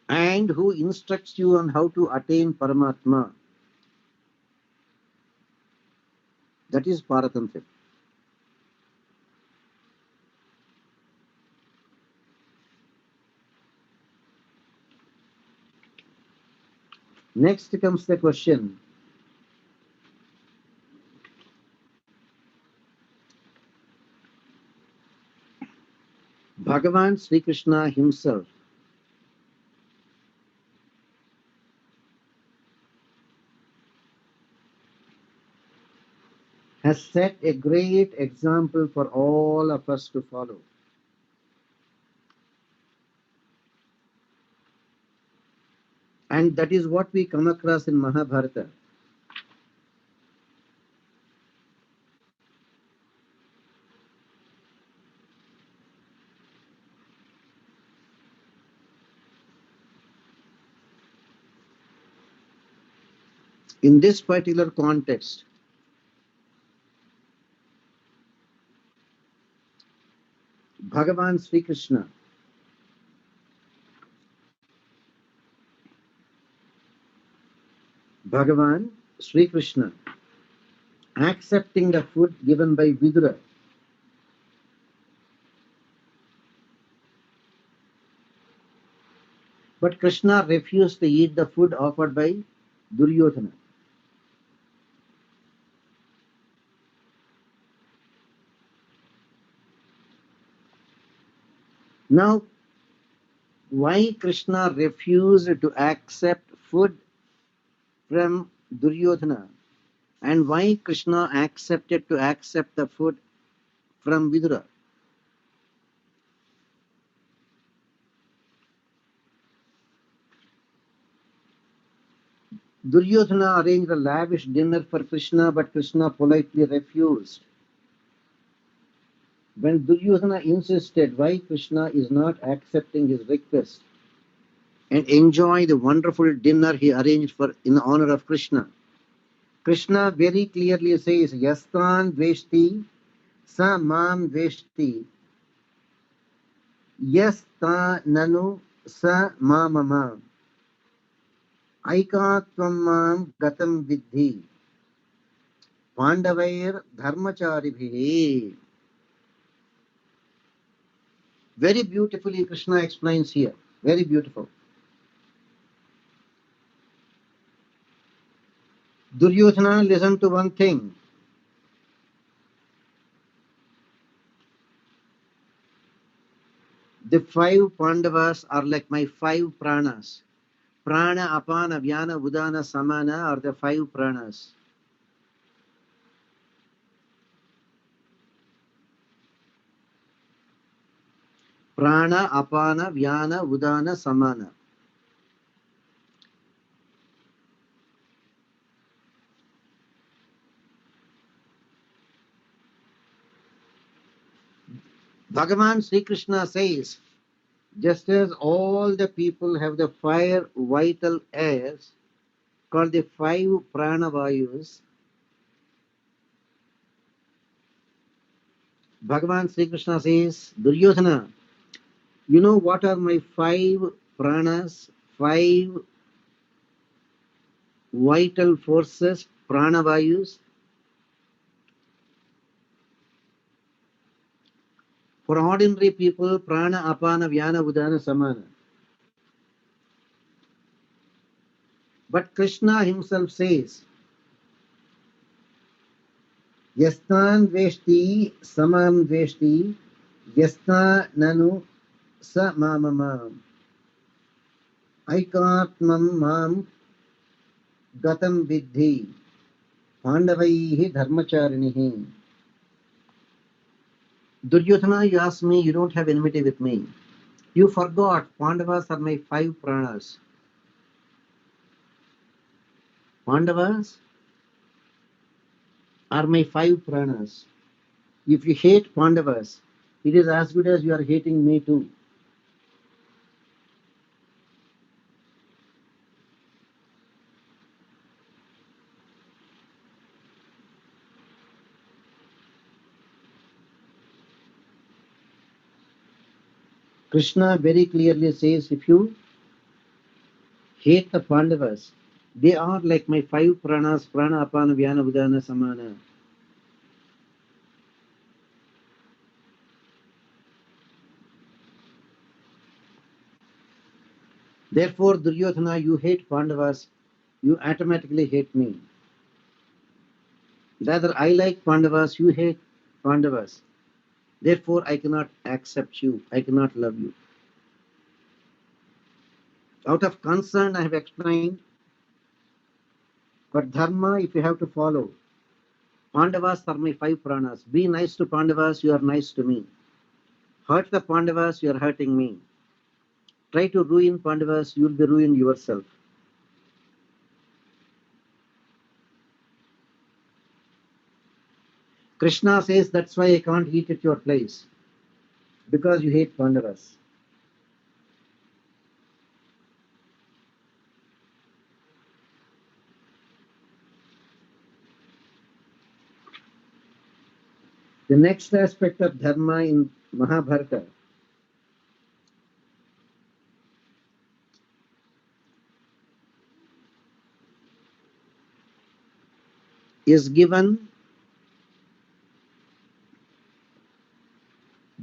A: and who instructs you on how to attain Paramatma, that is Paratantra. Next comes the question, Bhagavan Sri Krishna himself has set a great example for all of us to follow. And that is what we come across in Mahabharata. In this particular context, Bhagavan Sri Krishna, Bhagavan Sri Krishna, accepting the food given by Vidura, but Krishna refused to eat the food offered by Duryodhana. Now, why Krishna refused to accept food from Duryodhana, and why Krishna accepted to accept the food from Vidura? Duryodhana arranged a lavish dinner for Krishna, but Krishna politely refused. When Duryodhana insisted why Krishna is not accepting his request and enjoy the wonderful dinner he arranged for in honor of Krishna, Krishna very clearly says, Yastan dveshti sa mam dveshti yasta nanu sa mamama aikatvam mam gatam vidhi pandavair dharmacharibhi. Very beautifully Krishna explains here. Very beautiful. Duryodhana, listen to one thing. The 5 Pandavas are like my 5 pranas. Prana, Apana, Vyana, Udana, Samana are the 5 pranas. Prana, Apana, Vyana, Udana, Samana. Bhagavan Sri Krishna says, just as all the people have the 5 vital airs called the 5 pranavayus, Bhagavan Sri Krishna says, Duryodhana, you know what are my 5 pranas, 5 vital forces, pranavayus? For ordinary people, prana, apana, vyana, udana, samana. But Krishna himself says, Yastan dveshti samam dveshti yasta nanu sa mamamam aikatmam mam gatam vidhi pandavaihi dharmacharinihi. Duryodhana, you asked me, you don't have enmity with me. You forgot Pandavas are my 5 pranas. Pandavas are my 5 pranas. If you hate Pandavas, it is as good as you are hating me too. Krishna very clearly says, if you hate the Pandavas, they are like my 5 pranas, prana, apana, vyana, udana, samana. Therefore, Duryodhana, you hate Pandavas, you automatically hate me. Rather, I like Pandavas, you hate Pandavas. Therefore, I cannot accept you, I cannot love you. Out of concern, I have explained, but Dharma, if you have to follow, Pandavas are my 5 pranas. Be nice to Pandavas, you are nice to me. Hurt the Pandavas, you are hurting me. Try to ruin Pandavas, you will be ruined yourself. Krishna says, that's why I can't eat at your place, because you hate Pandavas. The next aspect of Dharma in Mahabharata is given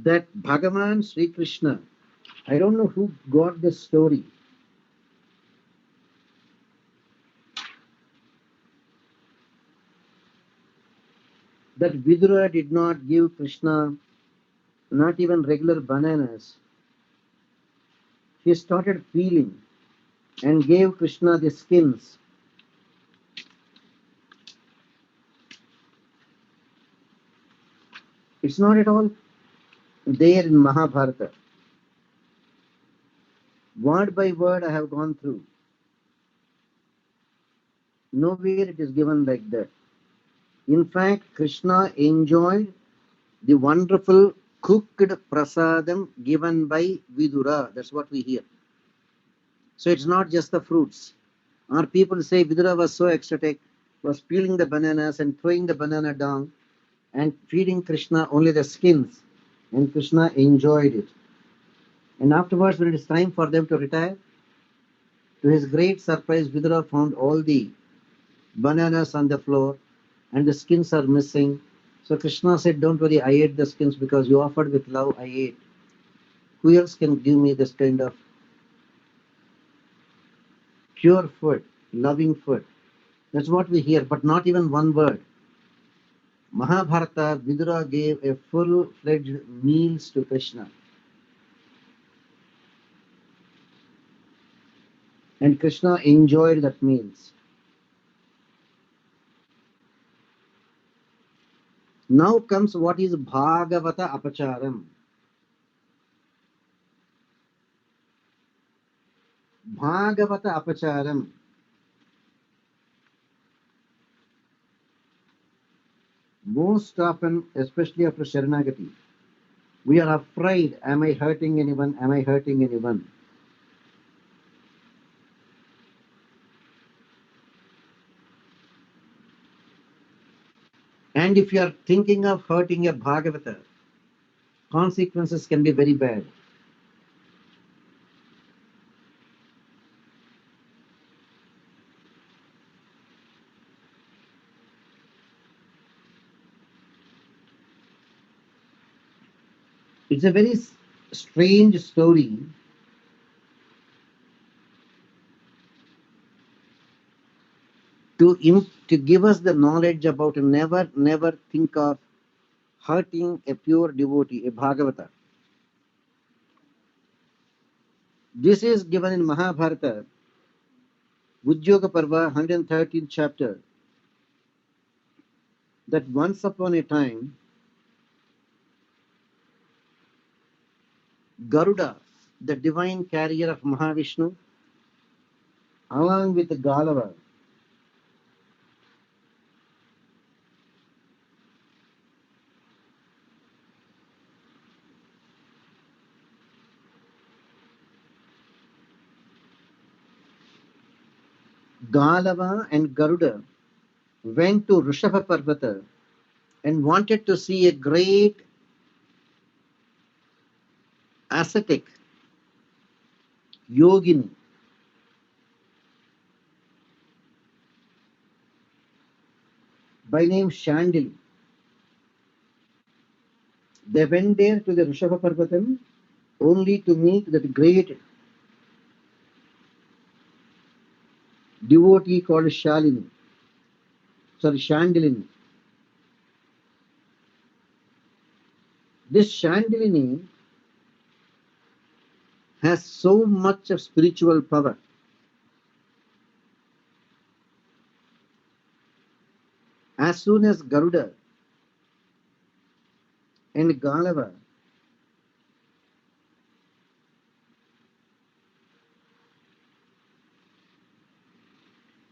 A: that Bhagavan Sri Krishna, I don't know who got this story, that Vidura did not give Krishna not even regular bananas. He started peeling and gave Krishna the skins. It's not at all there in Mahabharata. Word by word I have gone through. Nowhere it is given like that. In fact, Krishna enjoyed the wonderful cooked prasadam given by Vidura. That's what we hear. So it's not just the fruits. Our people say Vidura was so ecstatic, was peeling the bananas and throwing the banana down and feeding Krishna only the skins. And Krishna enjoyed it. And afterwards, when it is time for them to retire, to his great surprise, Vidura found all the bananas on the floor and the skins are missing. So Krishna said, don't worry, I ate the skins because you offered with love, I ate. Who else can give me this kind of pure food, loving food? That's what we hear, but not even one word. Mahabharata, Vidura gave a full-fledged meals to Krishna. And Krishna enjoyed that meals. Now comes what is Bhagavata Apacharam. Bhagavata Apacharam. Most often, especially after Sharanagati, we are afraid, am I hurting anyone? Am I hurting anyone? And if you are thinking of hurting a Bhagavata, consequences can be very bad. It's a very strange story to give us the knowledge about never think of hurting a pure devotee, a Bhagavata. This is given in Mahabharata, Udyoga Parva, 113th chapter, that once upon a time, Garuda, the divine carrier of Mahavishnu, along with Galava, Galava and Garuda went to Rishabha Parvata and wanted to see a great ascetic yogini by name Shandili. They went there to the Rishabha Parvatam only to meet that great devotee called Shandilini. This Shandilini has so much of spiritual power. As soon as Garuda and Galava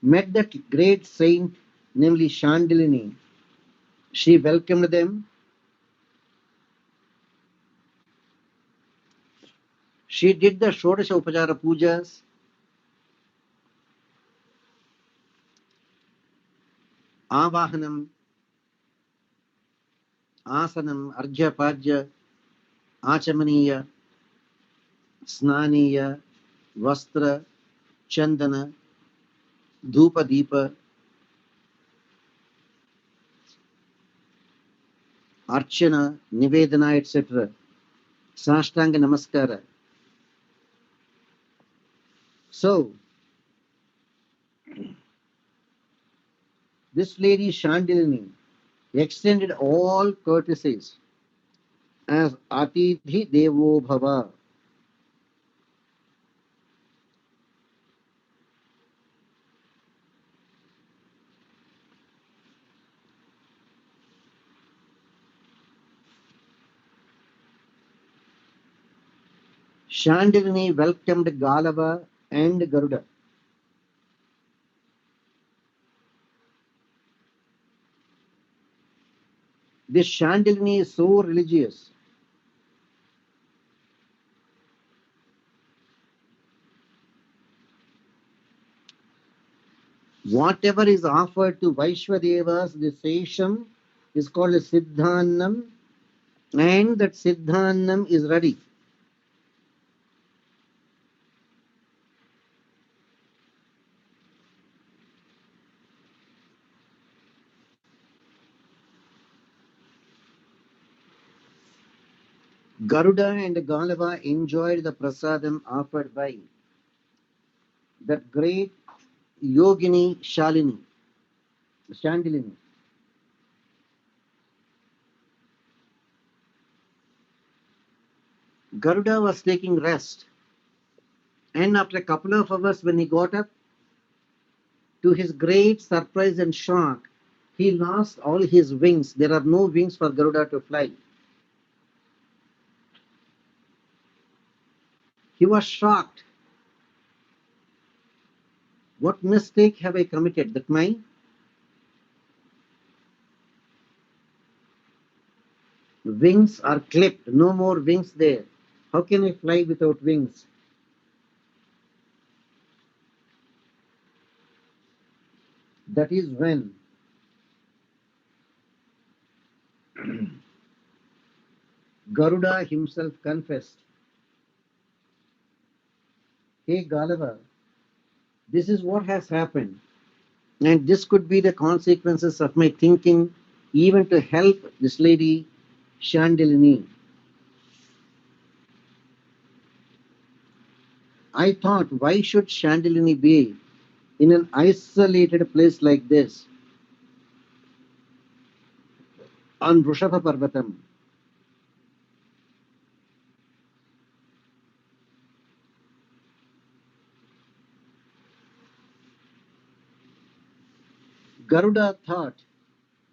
A: met that great saint, namely Shandilini, she welcomed them. She did the Shodasha Upachara Pujas, Avahanam, Asanam, Arja Pajya, Achamaniya, Snaniya, Vastra, Chandana, Dhupa Deepa, Archana, Nivedana, etc. Sashtanga Namaskara. So, this lady Shandilini extended all courtesies as Atithi Devo Bhava. Shandilini welcomed Galava and Garuda. This Shandilini is so religious. Whatever is offered to Vaishwadevas, the session is called a Siddhanam, and that Siddhanam is ready. Garuda and Galava enjoyed the prasadam offered by that great yogini Shandilini. Garuda was taking rest, and after a couple of hours, when he got up, to his great surprise and shock, he lost all his wings. There are no wings for Garuda to fly. He was shocked. What mistake have I committed that my wings are clipped? No more wings there. How can I fly without wings? That is when Garuda himself confessed, Hey Galava, this is what has happened, and this could be the consequences of my thinking, even to help this lady Shandilini. I thought, why should Shandilini be in an isolated place like this on Vrushava Parvatam? Garuda thought,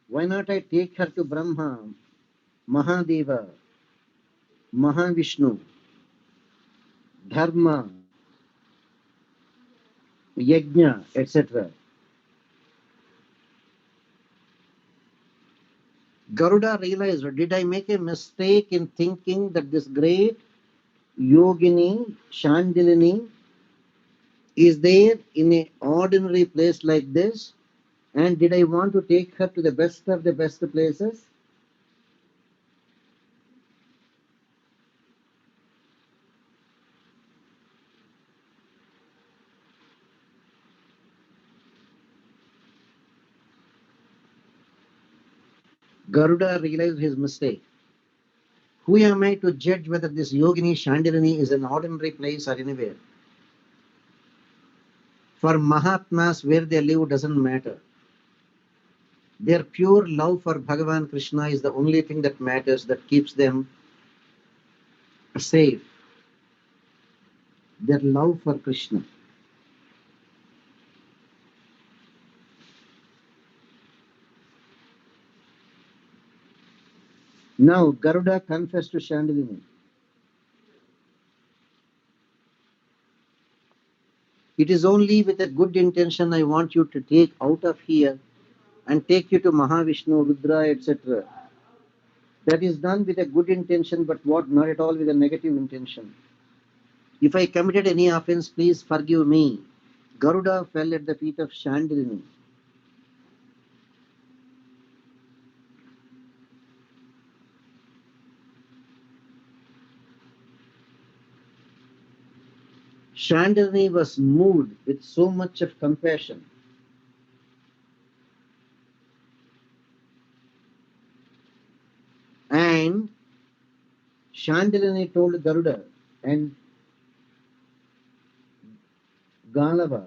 A: why not I take her to Brahma, Mahadeva, Mahavishnu, Dharma, Yajna, etc. Garuda realized, did I make a mistake in thinking that this great yogini, Shandilini, is there in an ordinary place like this? And did I want to take her to the best of the best places? Garuda realized his mistake. Who am I to judge whether this yogini Shandilini is an ordinary place or anywhere? For Mahatmas, where they live doesn't matter. Their pure love for Bhagavan Krishna is the only thing that matters, that keeps them safe. Their love for Krishna. Now, Garuda confessed to Shandilini. It is only with a good intention I want you to take out of here and take you to Mahavishnu, Rudra, etc. That is done with a good intention, but what? Not at all with a negative intention. If I committed any offense, please forgive me. Garuda fell at the feet of Shandilini. Shandilini was moved with so much of compassion. And Shandilini told Garuda and Galava,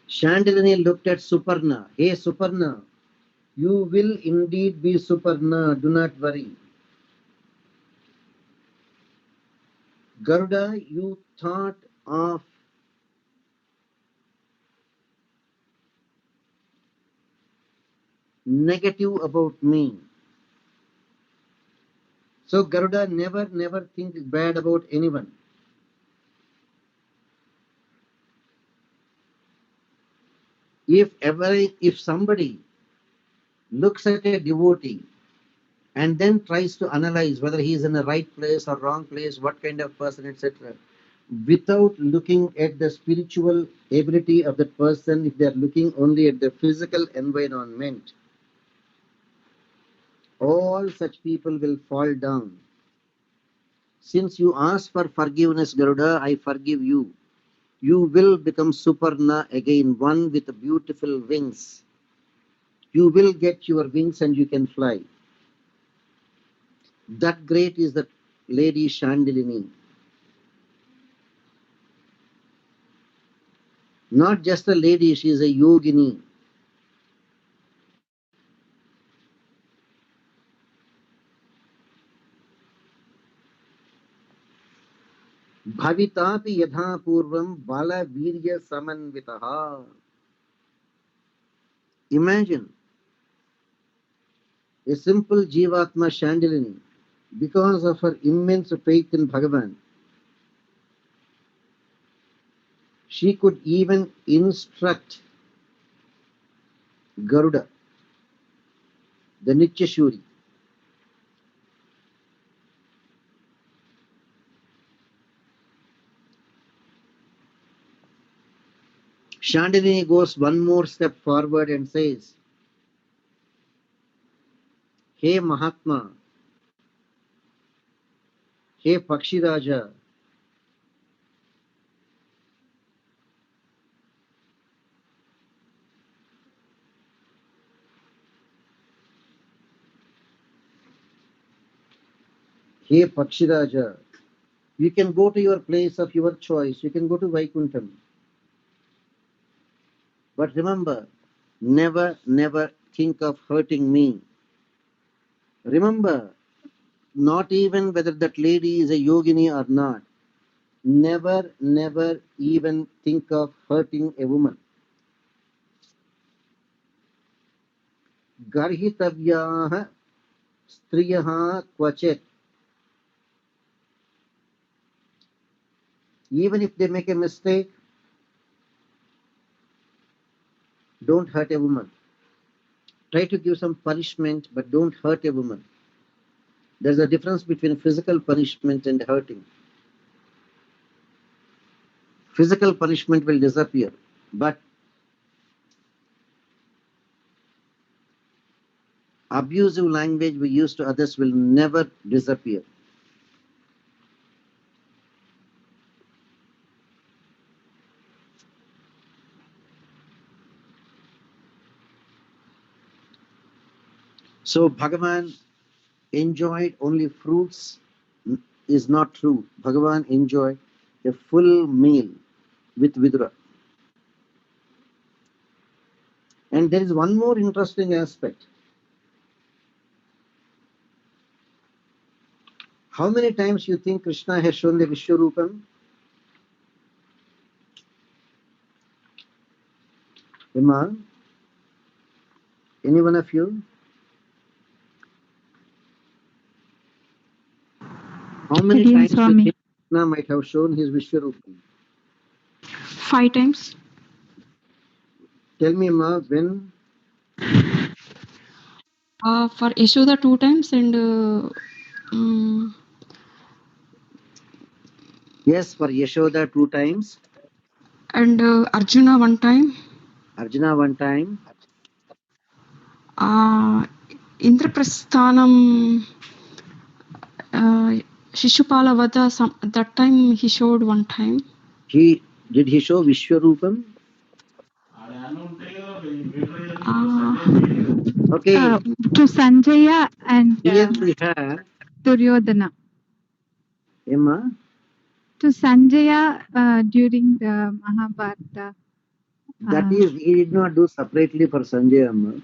A: Shandilini looked at Suparna. Hey Suparna, you will indeed be Suparna, do not worry. Garuda, you thought of negative about me. So Garuda never think bad about anyone. If somebody looks at a devotee and then tries to analyze whether he is in the right place or wrong place, what kind of person, etc., without looking at the spiritual ability of that person, if they are looking only at the physical environment, all such people will fall down. Since you ask for forgiveness, Garuda, I forgive you. You will become Suparna again, one with beautiful wings. You will get your wings and you can fly. That great is the lady Shandilini. Not just a lady, she is a yogini. Bhavitapi yadha purvam bala virya samanvitaha. Imagine a simple Jivatma Shandilini, because of her immense faith in Bhagavan, she could even instruct Garuda, the Nityashuri. Shandilini goes one more step forward and says, Hey Mahatma, hey Pakshiraja, hey Pakshiraja, you can go to your place of your choice, you can go to Vaikuntham. But remember, never think of hurting me. Remember, not even whether that lady is a yogini or not. Never even think of hurting a woman. Garhitavyaha striyaha kvachet. Even if they make a mistake, don't hurt a woman. Try to give some punishment, but don't hurt a woman. There's a difference between physical punishment and hurting. Physical punishment will disappear, but abusive language we use to others will never disappear. So Bhagavan enjoyed only fruits is not true. Bhagavan enjoyed a full meal with Vidura. And there is one more interesting aspect. How many times you think Krishna has shown the Vishwarupam? Emma? Any one of you? How many
C: Again,
A: times you
C: Swamy.
A: think Krishna might have shown his Vishwarupam?
C: 5 times.
A: Tell me, Emma, when?
C: For Yashoda 2 times and
A: Yes, for Yashoda 2 times.
C: Arjuna 1 time.
A: Arjuna 1 time.
C: Indraprasthanam, Shishupala Vada, that time he showed one time.
A: Did he show Vishwarupam? Okay,
D: To Sanjaya and
A: here we have
D: Duryodhana.
A: Emma.
D: To Sanjaya during the Mahabharata.
A: That is, he did not do separately for Sanjaya. Amma.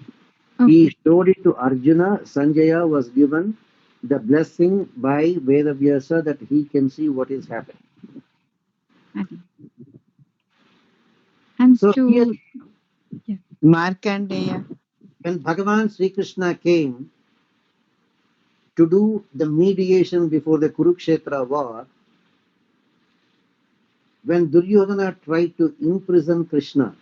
D: Okay.
A: He showed it to Arjuna. Sanjaya was given the blessing by Vedavyasa that he can see what is happening.
D: And
A: So
D: to
A: here,
E: Markandeya.
A: when Bhagavan Sri Krishna came to do the mediation before the Kurukshetra war, when Duryodhana tried to imprison Krishna,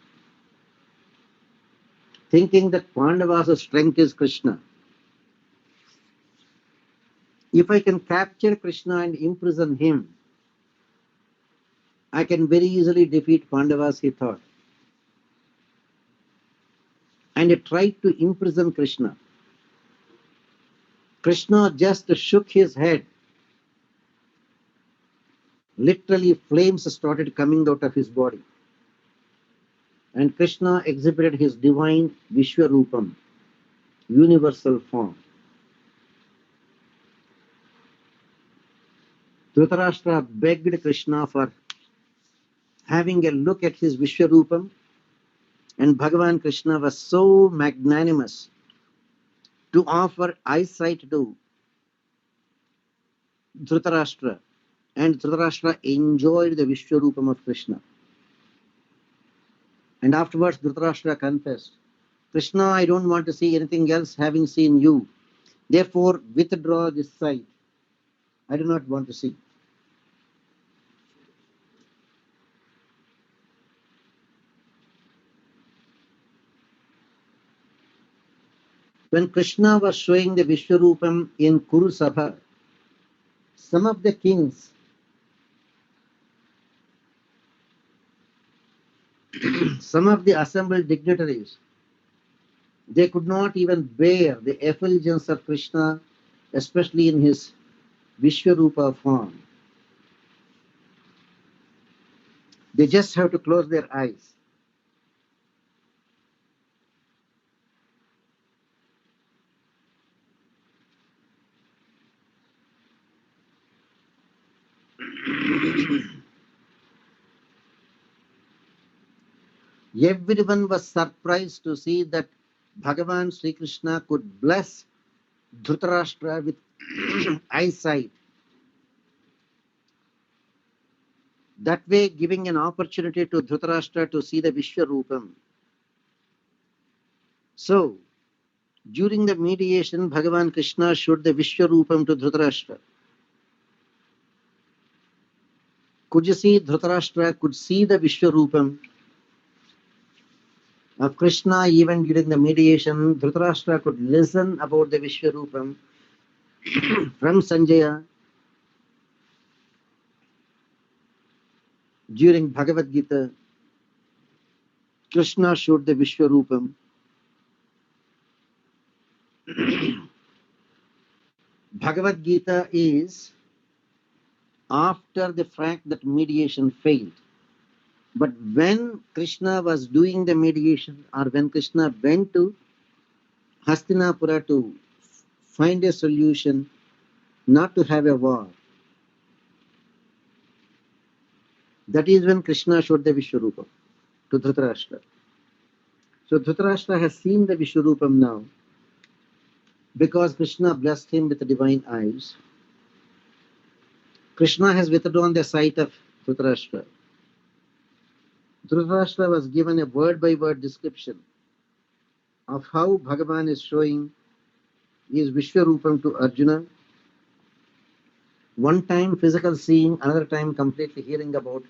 A: thinking that Pandava's strength is Krishna, if I can capture Krishna and imprison him, I can very easily defeat Pandavas, he thought. And he tried to imprison Krishna. Krishna just shook his head. Literally, flames started coming out of his body. And Krishna exhibited his divine Vishwarupam, universal form. Dhritarashtra begged Krishna for having a look at his Vishwarupam, and Bhagavan Krishna was so magnanimous to offer eyesight to Dhritarashtra, and Dhritarashtra enjoyed the Vishwarupam of Krishna. And afterwards Dhritarashtra confessed, Krishna, I don't want to see anything else having seen you. Therefore, withdraw this sight. I do not want to see. When Krishna was showing the Vishwarupam in Kuru Sabha, some of the kings, some of the assembled dignitaries, they could not even bear the effulgence of Krishna, especially in his Vishwarupa form. They just have to close their eyes. Everyone was surprised to see that Bhagavan Sri Krishna could bless Dhritarashtra with eyesight. That way, giving an opportunity to Dhritarashtra to see the Vishwarupam. So, during the mediation, Bhagavan Krishna showed the Vishwarupam to Dhritarashtra. Could you see Dhritarashtra could see the Vishwarupam of Krishna even during the mediation? Dhritarashtra could listen about the Vishwarupam from Sanjaya during Bhagavad Gita. Krishna showed the Vishwarupam. Bhagavad Gita is after the fact that mediation failed. But when Krishna was doing the mediation, or when Krishna went to Hastinapura to find a solution, not to have a war, that is when Krishna showed the Vishwarupam to Dhritarashtra. So Dhritarashtra has seen the Vishwarupam now because Krishna blessed him with the divine eyes. Krishna has withdrawn the sight of Dhritarashtra. Dhritarashtra was given a word-by-word description of how Bhagavan is showing his Vishwarupam to Arjuna. One time physical seeing, another time completely hearing about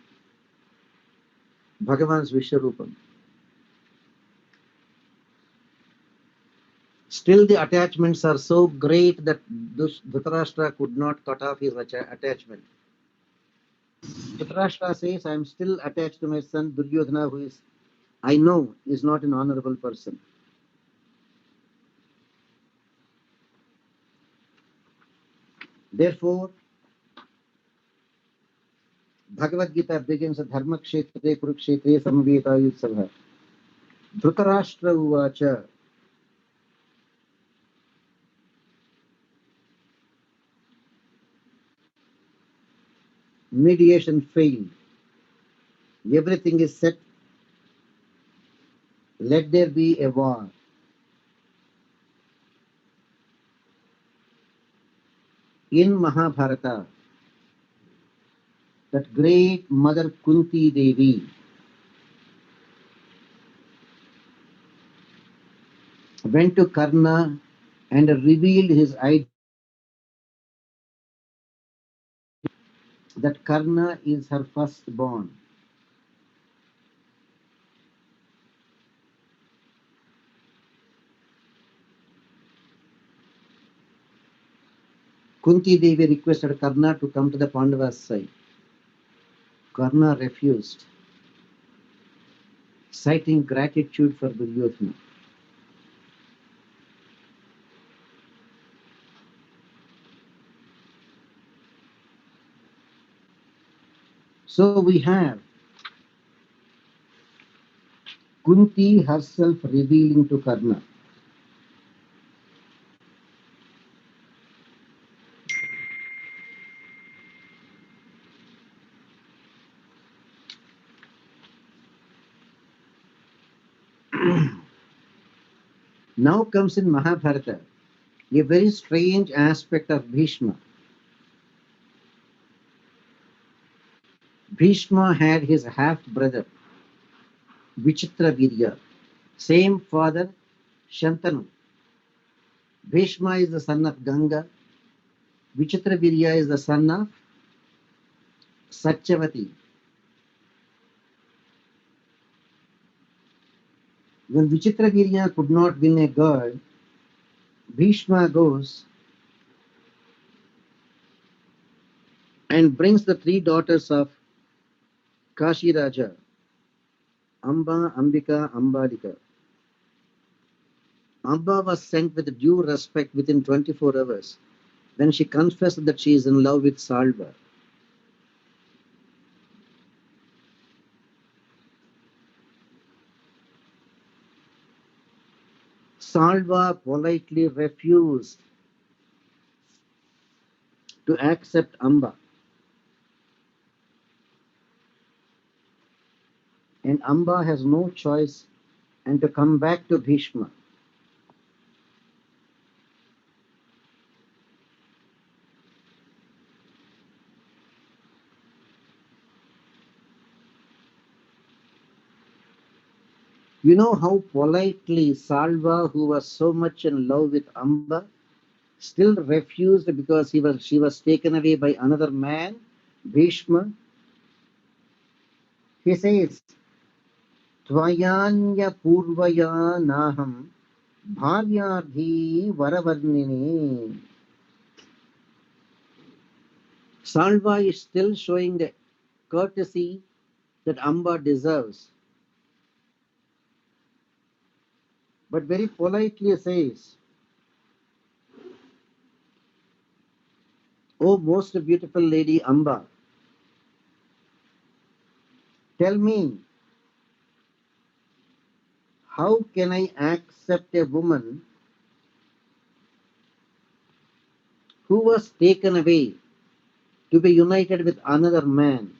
A: Bhagavan's Vishwarupam. Still the attachments are so great that Dhritarashtra could not cut off his attachment. Dhritarashtra says, I am still attached to my son Duryodhana, who is, I know, is not an honorable person. Therefore, Bhagavad Gita begins Dharma Kshetre Kurukshetre Samaveta Yutsava. Dhritarashtra Uvacha. Mediation failed. Everything is set. Let there be a war. In Mahabharata, that great mother Kunti Devi went to Karna and revealed his idea that Karna is her firstborn. Kunti Devi requested Karna to come to the Pandavas' side. Karna refused, citing gratitude for Duryodhana. So we have Kunti herself revealing to Karna. Now comes in Mahabharata a very strange aspect of Bhishma. Bhishma had his half-brother, Vichitravirya, same father, Shantanu. Bhishma is the son of Ganga. Vichitravirya is the son of Satyavati. When Vichitravirya could not win a girl, Bhishma goes and brings the three daughters of Kashi Raja, Amba, Ambika, Ambalika. Amba was sent with due respect within 24 hours when she confessed that she is in love with Salva. Salva politely refused to accept Amba. And Amba has no choice and to come back to Bhishma. You know how politely Salva, who was so much in love with Amba, still refused because she was taken away by another man, Bhishma. He says, Tvayanya Purvaya Naham Bharyadhi Varavarnini. Salva is still showing the courtesy that Amba deserves, but very politely says, O most beautiful lady Amba, tell me, how can I accept a woman who was taken away to be united with another man?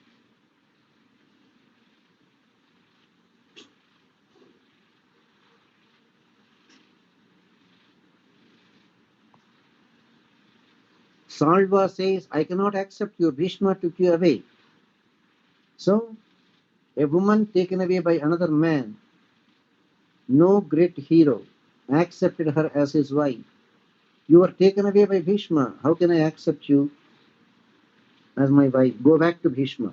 A: Salva says, I cannot accept you. Bhishma took you away. So, a woman taken away by another man, no great hero accepted her as his wife. You were taken away by Bhishma. How can I accept you as my wife? Go back to Bhishma.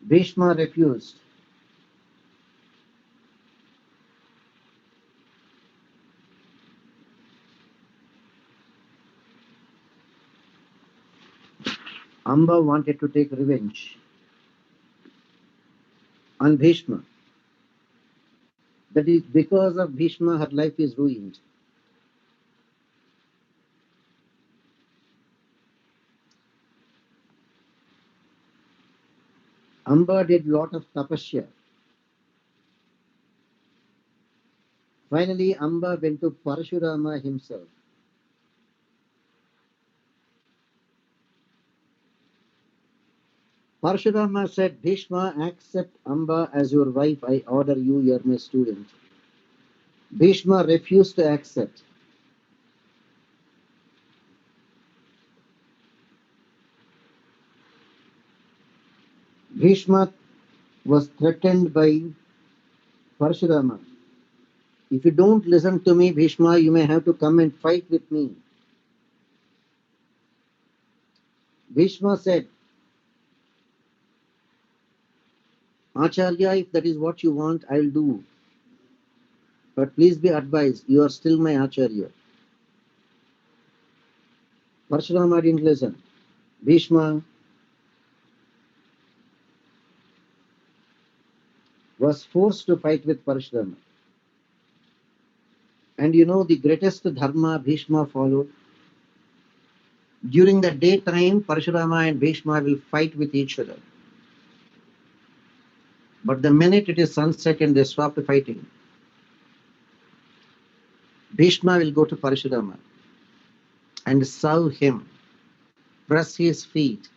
A: Bhishma refused. Amba wanted to take revenge on Bhishma. That is because of Bhishma, her life is ruined. Amba did lot of tapasya. Finally, Amba went to Parashurama himself. Parashurama said, Bhishma, accept Amba as your wife. I order you, you are my student. Bhishma refused to accept. Bhishma was threatened by Parashurama. If you don't listen to me, Bhishma, you may have to come and fight with me. Bhishma said, Acharya, if that is what you want, I will do. But please be advised, you are still my Acharya. Parashurama didn't listen. Bhishma was forced to fight with Parashurama. And you know the greatest Dharma Bhishma followed? During the daytime, Parashurama and Bhishma will fight with each other. But the minute it is sunset and they stop fighting, Bhishma will go to Parashurama and serve him, press his feet,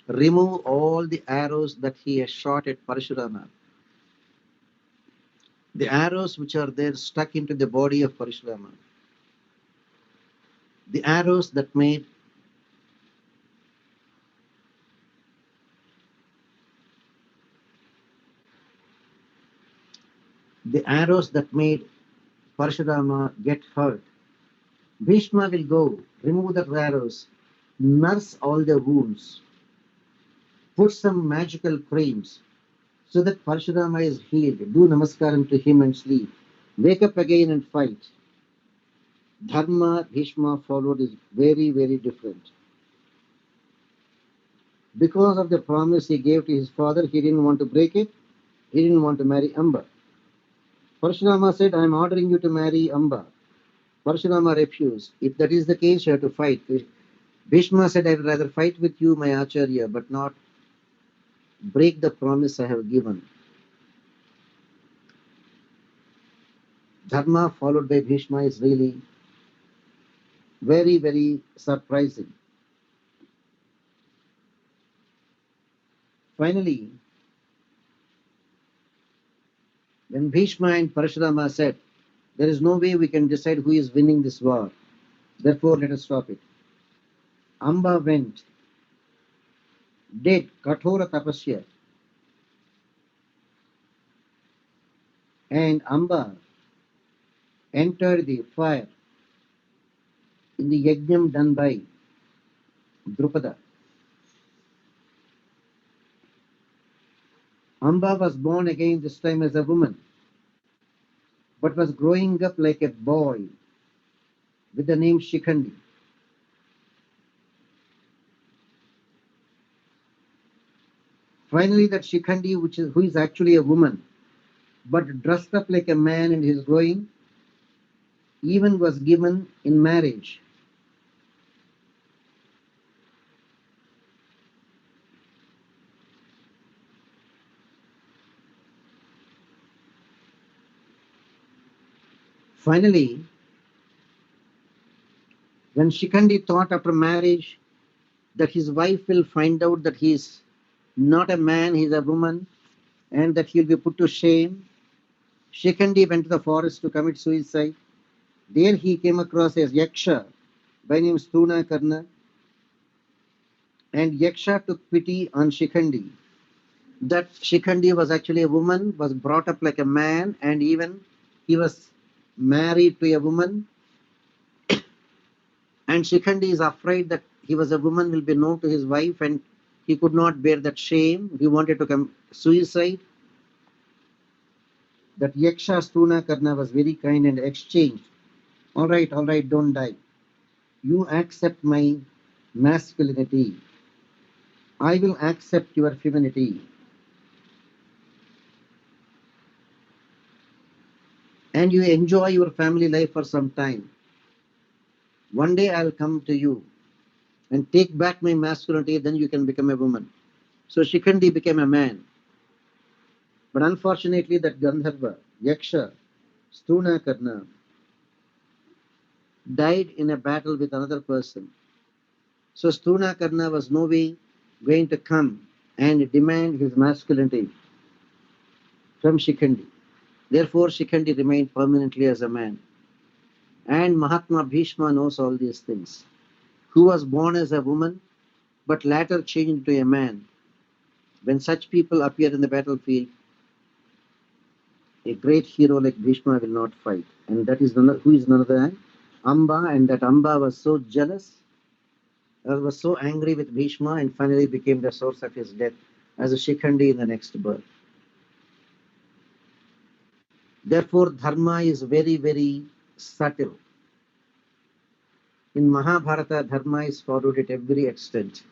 A: remove all the arrows that he has shot at Parashurama. The arrows which are there stuck into the body of Parashurama. The arrows that made Parashurama get hurt. Bhishma will go, remove the arrows, nurse all the wounds, put some magical creams so that Parashurama is healed. Do namaskaram to him and sleep. Wake up again and fight. Dharma Bhishma followed is very, very different. Because of the promise he gave to his father, he didn't want to break it. He didn't want to marry Amba. Parashurama said, I am ordering you to marry Amba. Parashurama refused. If that is the case, you have to fight. Bhishma said, I would rather fight with you, my Acharya, but not break the promise I have given. Dharma followed by Bhishma is really very, very surprising. Finally, when Bhishma and Parashurama said, there is no way we can decide who is winning this war, therefore let us stop it. Amba went, did Kathora Tapasya, and Amba entered the fire in the yajnam done by Drupada. Amba was born again this time as a woman, but was growing up like a boy with the name Shikhandi. Finally, that Shikhandi, who is actually a woman, but dressed up like a man and is growing, even was given in marriage. Finally, when Shikhandi thought after marriage that his wife will find out that he is not a man, he is a woman, and that he will be put to shame, Shikhandi went to the forest to commit suicide. There he came across a Yaksha by name Stuna Karna, and Yaksha took pity on Shikhandi. That Shikhandi was actually a woman, was brought up like a man, and even he was married to a woman. And Shikhandi is afraid that he was a woman will be known to his wife, and he could not bear that shame. He wanted to commit suicide. That Yaksha Stuna Karna was very kind and exchanged. All right, don't die. You accept my masculinity. I will accept your femininity. and you enjoy your family life for some time. One day I'll come to you and take back my masculinity, then you can become a woman. So Shikhandi became a man. But unfortunately, that Gandharva, Yaksha, Stunakarna, died in a battle with another person. So Stunakarna was no way going to come and demand his masculinity from Shikhandi. Therefore, Shikhandi remained permanently as a man. And Mahatma Bhishma knows all these things. Who was born as a woman, but later changed into a man. When such people appear in the battlefield, a great hero like Bhishma will not fight. And that is who is none other than Amba, and that Amba was so jealous, was so angry with Bhishma, and finally became the source of his death as a Shikhandi in the next birth. Therefore, Dharma is very, very subtle. In Mahabharata, Dharma is followed at every extent.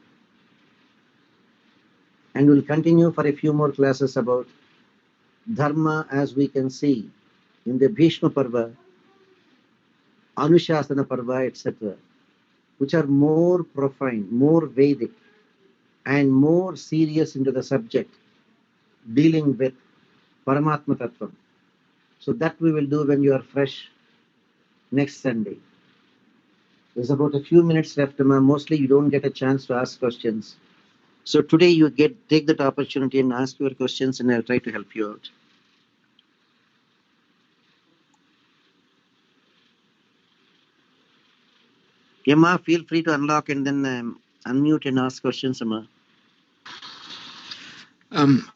A: And we'll continue for a few more classes about Dharma, as we can see in the Bhishma Parva, Anushasana Parva, etc., which are more profound, more Vedic, and more serious into the subject, dealing with Paramatma Tattvam. So that we will do when you are fresh next Sunday. There's about a few minutes left, Amma. Mostly you don't get a chance to ask questions. So today you take that opportunity and ask your questions, and I'll try to help you out. Emma, feel free to unlock and then unmute and ask questions, Emma.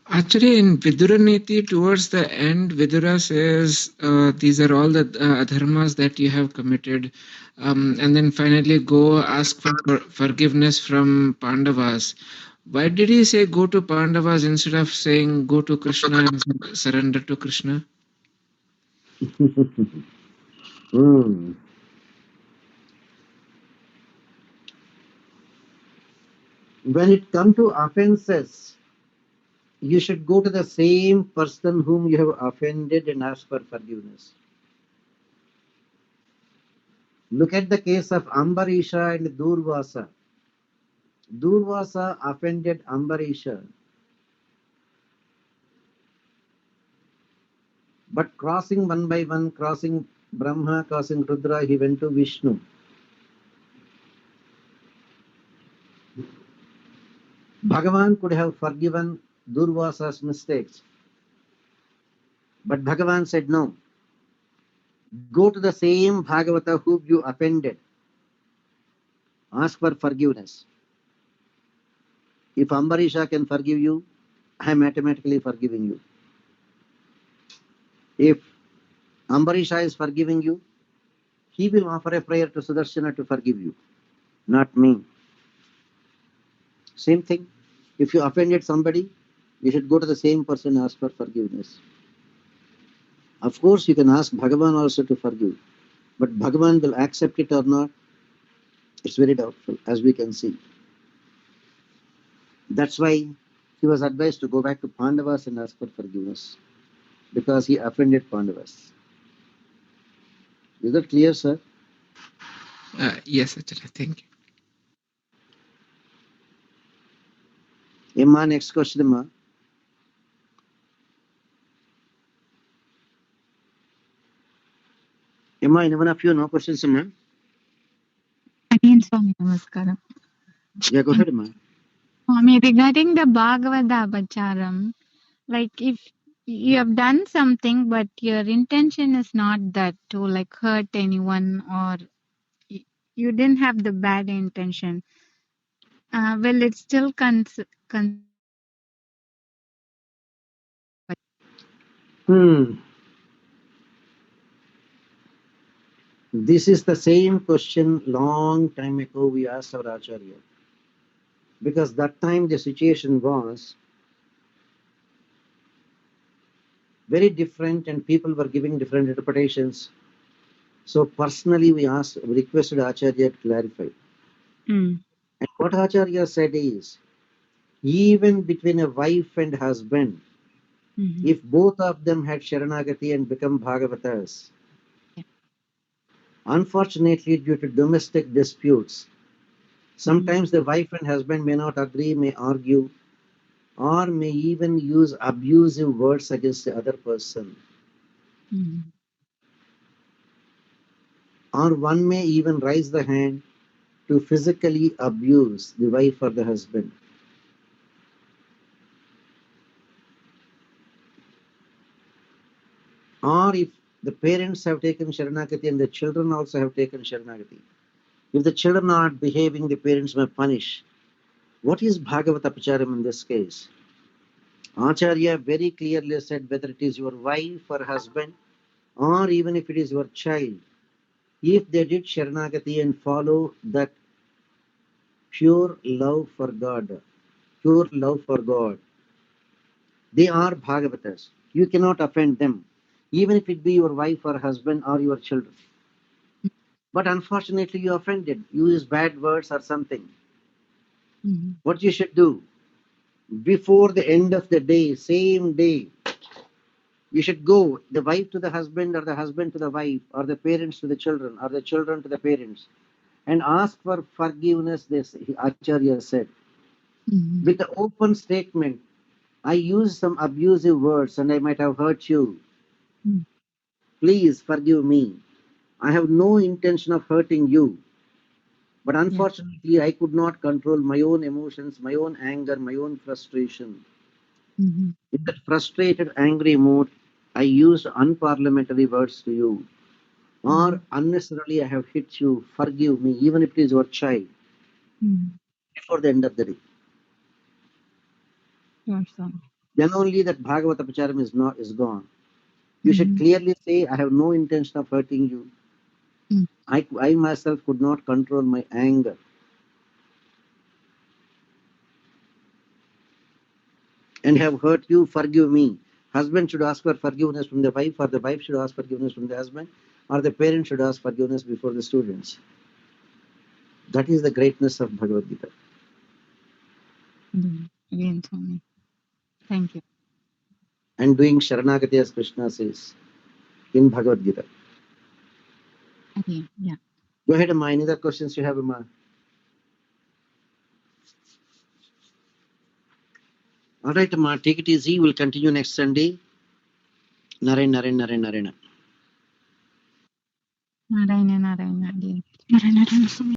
E: Actually, in Viduraniti, towards the end, Vidura says, these are all the dharmas that you have committed. And then finally go ask for forgiveness from Pandavas. Why did he say go to Pandavas instead of saying go to Krishna and surrender to Krishna?
A: When it comes to offenses, you should go to the same person whom you have offended and ask for forgiveness. Look at the case of Ambarisha and Durvasa. Durvasa offended Ambarisha, but crossing one by one, crossing Brahma, crossing Rudra, he went to Vishnu. Bhagavan could have forgiven Durvasa's mistakes, but Bhagavan said no. Go to the same Bhagavata whom you offended. Ask for forgiveness. If Ambarisha can forgive you, I am automatically forgiving you. If Ambarisha is forgiving you, he will offer a prayer to Sudarshana to forgive you, not me. Same thing. If you offended somebody, you should go to the same person and ask for forgiveness. Of course, you can ask Bhagavan also to forgive, but Bhagavan will accept it or not, it's very doubtful, as we can see. That's why he was advised to go back to Pandavas and ask for forgiveness, because he offended Pandavas. Is that clear, sir?
E: Yes, Acharya, thank you.
A: Emma, next question, Emma. Emma, anyone of you no questions, Emma?
D: Again, Swami, namaskaram.
A: Yeah, go ahead, Emma.
D: Swami, regarding the Bhagavata Apacharam, like if you have done something, but your intention is not that to like hurt anyone, or you didn't have the bad intention, will it still
A: This is the same question long time ago we asked our Acharya. Because that time the situation was very different and people were giving different interpretations. So personally we requested Acharya to clarify. And what Acharya said is, even between a wife and husband, If both of them had Sharanagati and become Bhagavatas, unfortunately, due to domestic disputes, sometimes the wife and husband may not agree, may argue, or may even use abusive words against the other person. Or one may even raise the hand to physically abuse the wife or the husband. Or if the parents have taken Sharanagati and the children also have taken Sharanagati, if the children are not behaving, the parents may punish. What is Bhagavata Pacharam in this case? Acharya very clearly said, whether it is your wife or husband, or even if it is your child, if they did Sharanagati and follow that pure love for God, they are Bhagavatas. You cannot offend them, even if it be your wife or husband or your children. But unfortunately, you offended, you use bad words or something. What you should do? Before the end of the day, same day, you should go, the wife to the husband, or the husband to the wife, or the parents to the children, or the children to the parents, and ask for forgiveness, this Acharya said. With the open statement, I used some abusive words and I might have hurt you. Please forgive me. I have no intention of hurting you. But unfortunately, I could not control my own emotions, my own anger, my own frustration. In that frustrated, angry mood, I used unparliamentary words to you. Or unnecessarily I have hit you. Forgive me, even if it is your child. Before the end of the day. Then only that Bhagavata Pacharam is gone. You should clearly say, I have no intention of hurting you. I myself could not control my anger. And have hurt you, forgive me. Husband should ask for forgiveness from the wife, or the wife should ask forgiveness from the husband, or the parent should ask forgiveness before the students. That is the greatness of Bhagavad Gita.
D: Again, Swami. Thank you.
A: And doing Sharanagati, as Krishna says in Bhagavad Gita.
D: Again, yeah.
A: Go ahead, Amma. Any other questions you have, Amma? All right, Amma. Take it easy. We'll continue next Sunday. Narayana.
D: Narayana, Narayana, dear.
C: Narayana, Swami.